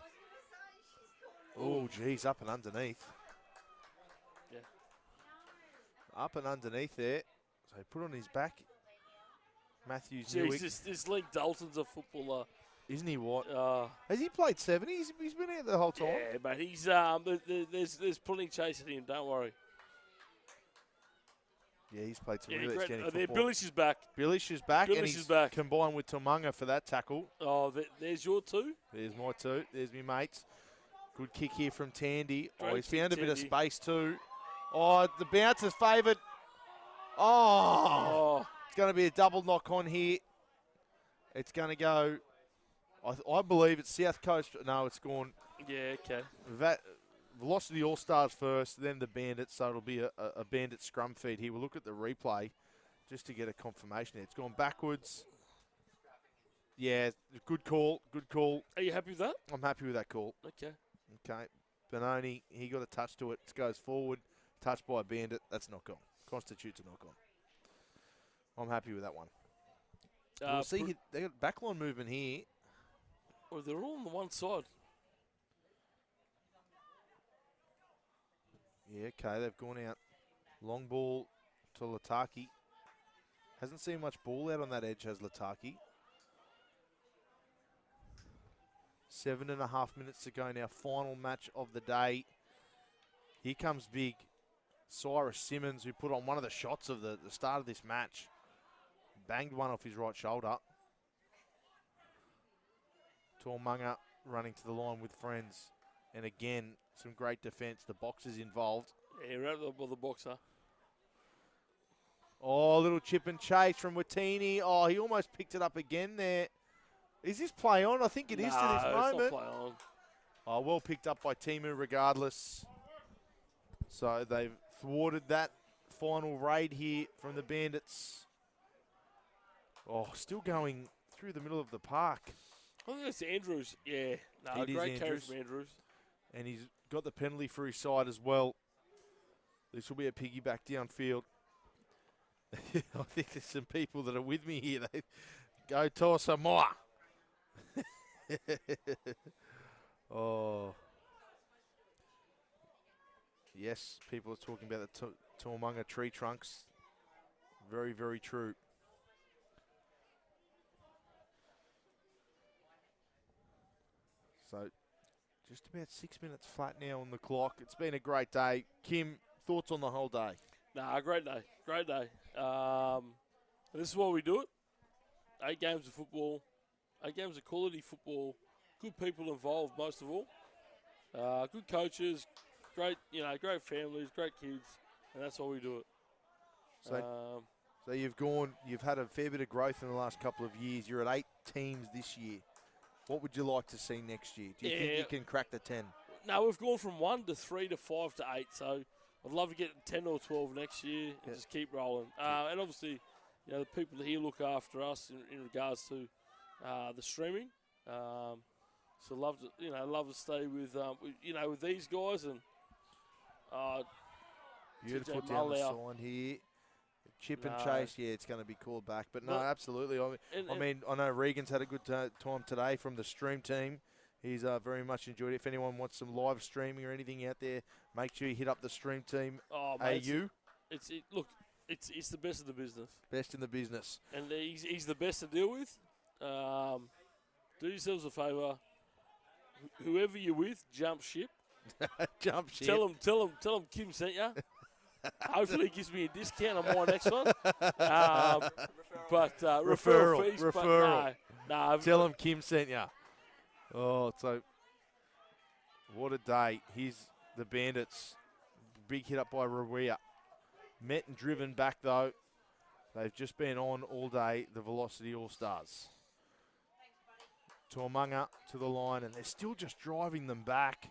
Speaker 1: Oh, geez, up and underneath.
Speaker 2: Yeah.
Speaker 1: Up and underneath there. So he put on his back. Matthews
Speaker 2: Jeez,
Speaker 1: Newick.
Speaker 2: this Link Dalton's a footballer.
Speaker 1: Isn't he what?
Speaker 2: Uh,
Speaker 1: Has he played 70? He's been out the whole time.
Speaker 2: yeah, but he's there's plenty chasing him. Don't worry.
Speaker 1: Yeah, he's played some
Speaker 2: Yeah,
Speaker 1: really
Speaker 2: great.
Speaker 1: outstanding
Speaker 2: There,
Speaker 1: football.
Speaker 2: Billish is back.
Speaker 1: Billish is back, and
Speaker 2: Billish
Speaker 1: he's
Speaker 2: is back.
Speaker 1: combined with Tomunga for that tackle.
Speaker 2: Oh, there's your two.
Speaker 1: There's my two. There's me mates. Good kick here from Tandy.
Speaker 2: Great
Speaker 1: Oh, he's
Speaker 2: kick,
Speaker 1: found a bit of
Speaker 2: Tandy.
Speaker 1: space too. Oh, the bounce is favoured. Oh,
Speaker 2: Oh,
Speaker 1: it's going to be a double knock on here. It's going to go, I believe it's South Coast. No, it's gone
Speaker 2: yeah, okay.
Speaker 1: Velocity All Stars first, then the Bandits. So it'll be a Bandit scrum feed here. We'll look at the replay just to get a confirmation. It's gone backwards. Yeah, good call. Good call.
Speaker 2: Are you happy with that?
Speaker 1: I'm happy with that call.
Speaker 2: Okay.
Speaker 1: Okay. Benoni, he got a touch to it. It goes forward. Touched by a Bandit. That's knock on. Constitutes a knock on. I'm happy with that one. We'll see. They got backline movement here.
Speaker 2: Oh, they're all on the one side.
Speaker 1: Yeah, okay. They've gone out. Long ball to Lataki. Hasn't seen much ball out on that edge, has Lataki. 7.5 minutes to go now. Final match of the day. Here comes big Cyrus Simmons, who put on one of the shots of the start of this match. Banged one off his right shoulder. Tormunga running to the line with friends. And again, some great defence. The boxers involved.
Speaker 2: Yeah, right up with the boxer.
Speaker 1: Oh, a little chip and chase from Watini. Oh, he almost picked it up again there. Is this play on? I think it is to this moment.
Speaker 2: It's not play on.
Speaker 1: Oh, well picked up by Timu regardless. So they've thwarted that final raid here from the Bandits. Oh, still going through the middle of the park.
Speaker 2: I think it's Andrews. Yeah. No,
Speaker 1: It is
Speaker 2: great carry
Speaker 1: Andrews.
Speaker 2: from Andrews.
Speaker 1: And he's got the penalty for his side as well. This will be a piggyback downfield. I think there's some people that are with me here. They go Samoa. Oh. Yes, people are talking about the Tormunga tree trunks. Very, very true. So, just about 6 minutes flat now on the clock. It's been a great day. Kim, thoughts on the whole day?
Speaker 2: Nah, great day. Great day. This is why we do it. 8 games of football. 8 games of quality football. Good people involved, most of all. Good coaches. Great, great families, great kids. And that's why we do it.
Speaker 1: So you've had a fair bit of growth in the last couple of years. You're at 8 teams this year. What would you like to see next year? Do you think you can crack the 10?
Speaker 2: No, we've gone from 1 to 3 to 5 to 8. So I'd love to get 10 or 12 next year and just keep rolling. And obviously, the people here look after us in regards to the streaming. So love to stay with with these guys and
Speaker 1: Beautiful
Speaker 2: TJ
Speaker 1: down the
Speaker 2: Mulau.
Speaker 1: sign here. Chip and
Speaker 2: No.
Speaker 1: chase, yeah, it's going to be called back. But no,
Speaker 2: Well,
Speaker 1: absolutely. I know Regan's had a good time today from the stream team. He's very much enjoyed it. If anyone wants some live streaming or anything out there, make sure you hit up the stream team.
Speaker 2: Oh, mate,
Speaker 1: AU.
Speaker 2: It's the best of the business.
Speaker 1: Best in the business.
Speaker 2: And he's the best to deal with. Do yourselves a favour. Whoever you're with, jump ship.
Speaker 1: Jump ship.
Speaker 2: Tell him Kim sent you. Hopefully he gives me a discount on my next one. But referral fees.
Speaker 1: Referral.
Speaker 2: But no,
Speaker 1: Tell him Kim sent you. Oh, so what a day. Here's the Bandits. Big hit up by Rawia. Met and driven back, though. They've just been on all day, the Velocity All-Stars. Tormunga to the line, and they're still just driving them back.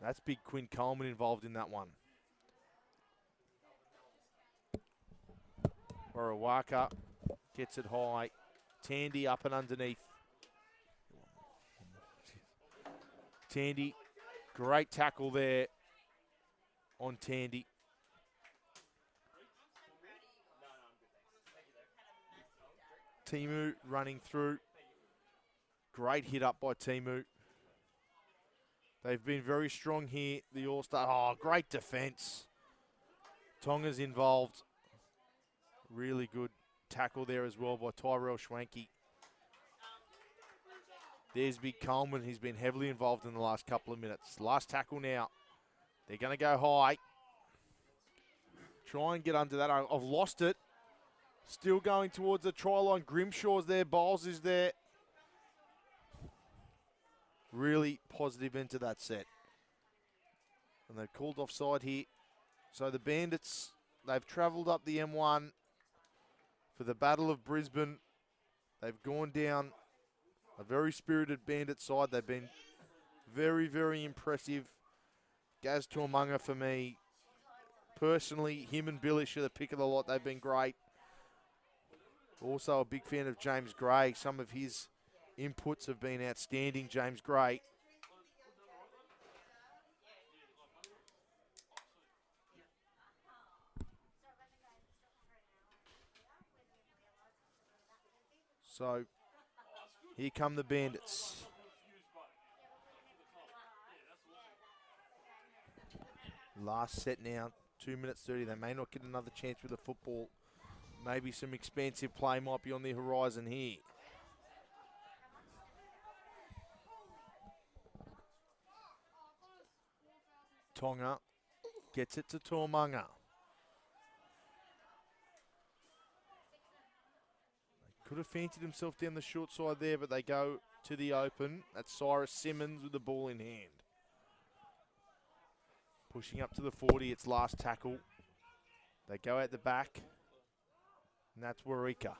Speaker 1: That's big Quinn Coleman involved in that one. Warawaka gets it high. Tandy up and underneath. Tandy, great tackle there on Tandy. Timu running through. Great hit up by Timu. They've been very strong here, the All-Star. Oh, great defence. Tonga's involved. Really good tackle there as well by Tyrell Schwanke. There's Big Coleman. He's been heavily involved in the last couple of minutes. Last tackle now. They're going to go high. Try and get under that. I've lost it. Still going towards the try line. Grimshaw's there. Bowles is there. Really positive into that set. And they've called offside here. So the Bandits, they've travelled up the M1 for the Battle of Brisbane. They've gone down a very spirited Bandit side. They've been very, very impressive. Gaz Tormunga for me. Personally, him and Billish are the pick of the lot. They've been great. Also a big fan of James Gray. Some of his inputs have been outstanding, James Gray. So, here come the Bandits. Last set now, 2 minutes 30. They may not get another chance with the football. Maybe some expansive play might be on the horizon here. Tonga gets it to Tormunga. Could have fancied himself down the short side there, but they go to the open. That's Cyrus Simmons with the ball in hand. Pushing up to the 40, it's last tackle. They go out the back, and that's Warika.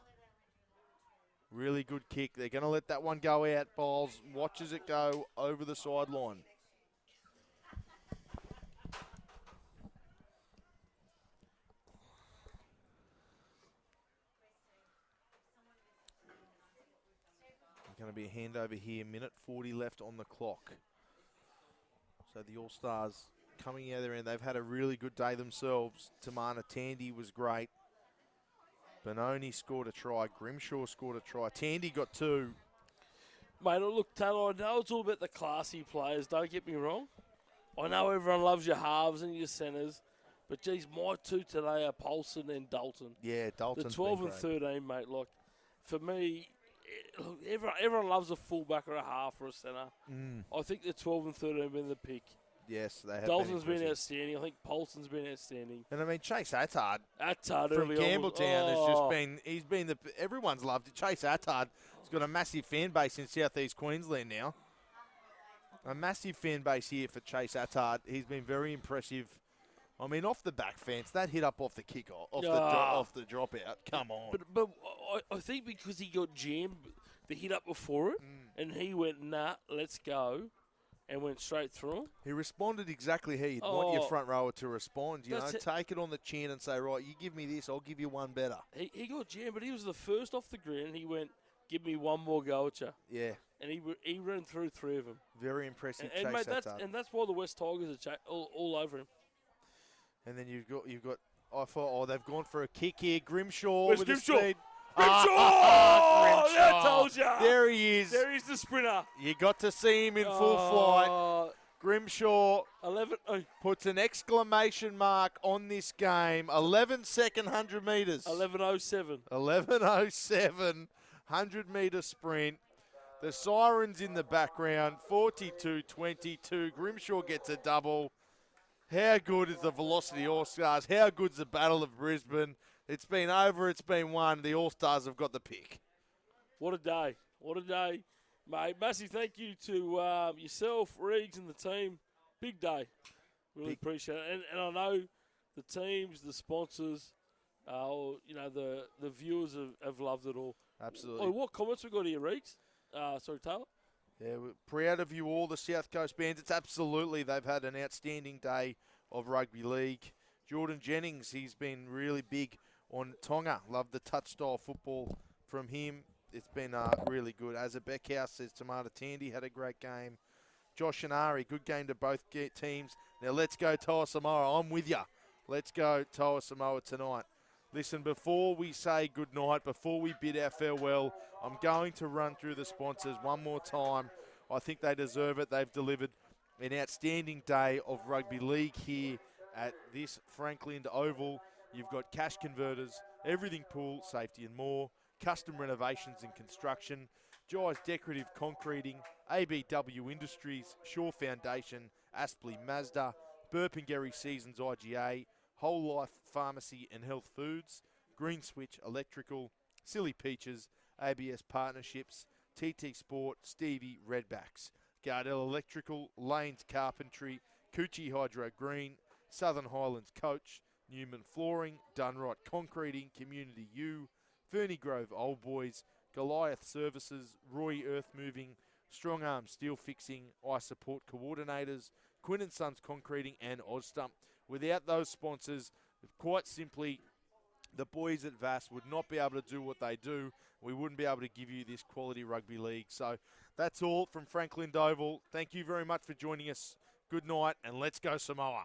Speaker 1: Really good kick. They're going to let that one go out. Bowles watches it go over the sideline. Going to be a handover here. Minute 40 left on the clock. So the All Stars coming out there, and they've had a really good day themselves. Tamana Tandy was great. Benoni scored a try. Grimshaw scored a try. Tandy got two.
Speaker 2: Mate, look, Taylor, I know it's all about the classy players. Don't get me wrong. I know everyone loves your halves and your centres, but geez, my two today are Paulson and Dalton.
Speaker 1: Yeah, Dalton's
Speaker 2: the 12 and
Speaker 1: been great.
Speaker 2: 13, mate. Like for me. Look, everyone loves a fullback or a half or a centre. I think the 12 and 13 have been the pick.
Speaker 1: Yes, they have.
Speaker 2: Dalton's been outstanding. I think Paulson's been outstanding.
Speaker 1: And I mean, Chase Attard
Speaker 2: Attard
Speaker 1: from
Speaker 2: early on
Speaker 1: Campbelltown has just been. He's been the. Everyone's loved it. Chase Attard has got a massive fan base in South East Queensland now. A massive fan base here for Chase Attard. He's been very impressive. I mean, off the back fence, that hit up off the kick off the dropout. Come on.
Speaker 2: But I think because he got jammed, the hit up before it, and he went, nah, let's go, and went straight through him.
Speaker 1: He responded exactly how you'd want your front rower to respond. You know, take it on the chin and say, right, you give me this, I'll give you one better.
Speaker 2: He got jammed, but he was the first off the ground. He went, give me one more go at you.
Speaker 1: Yeah.
Speaker 2: And he ran through three of them.
Speaker 1: Very impressive,
Speaker 2: and
Speaker 1: Chase
Speaker 2: mate,
Speaker 1: Attard.
Speaker 2: that's why the West Tigers are all over him.
Speaker 1: And then you've got. I thought, they've gone for a kick here. Grimshaw
Speaker 2: Where's
Speaker 1: with
Speaker 2: Grimshaw?
Speaker 1: the speed.
Speaker 2: Grimshaw!
Speaker 1: Grimshaw.
Speaker 2: I told you.
Speaker 1: There he is.
Speaker 2: There is the sprinter.
Speaker 1: You got to see him in full flight. Grimshaw
Speaker 2: 11
Speaker 1: puts an exclamation mark on this game. 11-second 100 metres.
Speaker 2: 11:07.
Speaker 1: 11:07 100-metre sprint. The sirens in the background. 42-22. Grimshaw gets a double. How good is the Velocity All-Stars? How good's the Battle of Brisbane? It's been over. It's been won. The All-Stars have got the pick.
Speaker 2: What a day. What a day. Mate, massive thank you to yourself, Reegs, and the team. Big day. Really appreciate it. And I know the teams, the sponsors, the viewers have loved it all.
Speaker 1: Absolutely.
Speaker 2: Oh, what comments we got here, Reegs? Sorry, Taylor.
Speaker 1: Yeah, we're proud of you all, the South Coast Bandits. Absolutely, they've had an outstanding day of rugby league. Jordan Jennings, he's been really big on Tonga. Love the touch-style football from him. It's been really good. As a Beckhouse says, Tamata Tandy had a great game. Josh and Ari, good game to both teams. Now let's go Toa Samoa. I'm with you. Let's go Toa Samoa tonight. Listen, before we say good night, before we bid our farewell, I'm going to run through the sponsors one more time. I think they deserve it. They've delivered an outstanding day of rugby league here at this Franklin Oval. You've got Cash Converters, everything pool, safety and more, custom renovations and construction, Jai's Decorative Concreting, ABW Industries, Shaw Foundation, Aspley Mazda, Burpengary Seasons IGA, Whole Life Pharmacy and Health Foods, Green Switch Electrical, Silly Peaches, ABS Partnerships, TT Sport, Stevie Redbacks, Gardell Electrical, Lanes Carpentry, Coochie Hydro Green, Southern Highlands Coach, Newman Flooring, Dunright Concreting, Community U, Ferny Grove Old Boys, Goliath Services, Roy Earth Moving, Strong Arm Steel Fixing, I Support Coordinators, Quinn & Sons Concreting and Ozstump. Without those sponsors, quite simply, the boys at VAS would not be able to do what they do. We wouldn't be able to give you this quality rugby league. So that's all from Franklin Doval. Thank you very much for joining us. Good night, and let's go Samoa.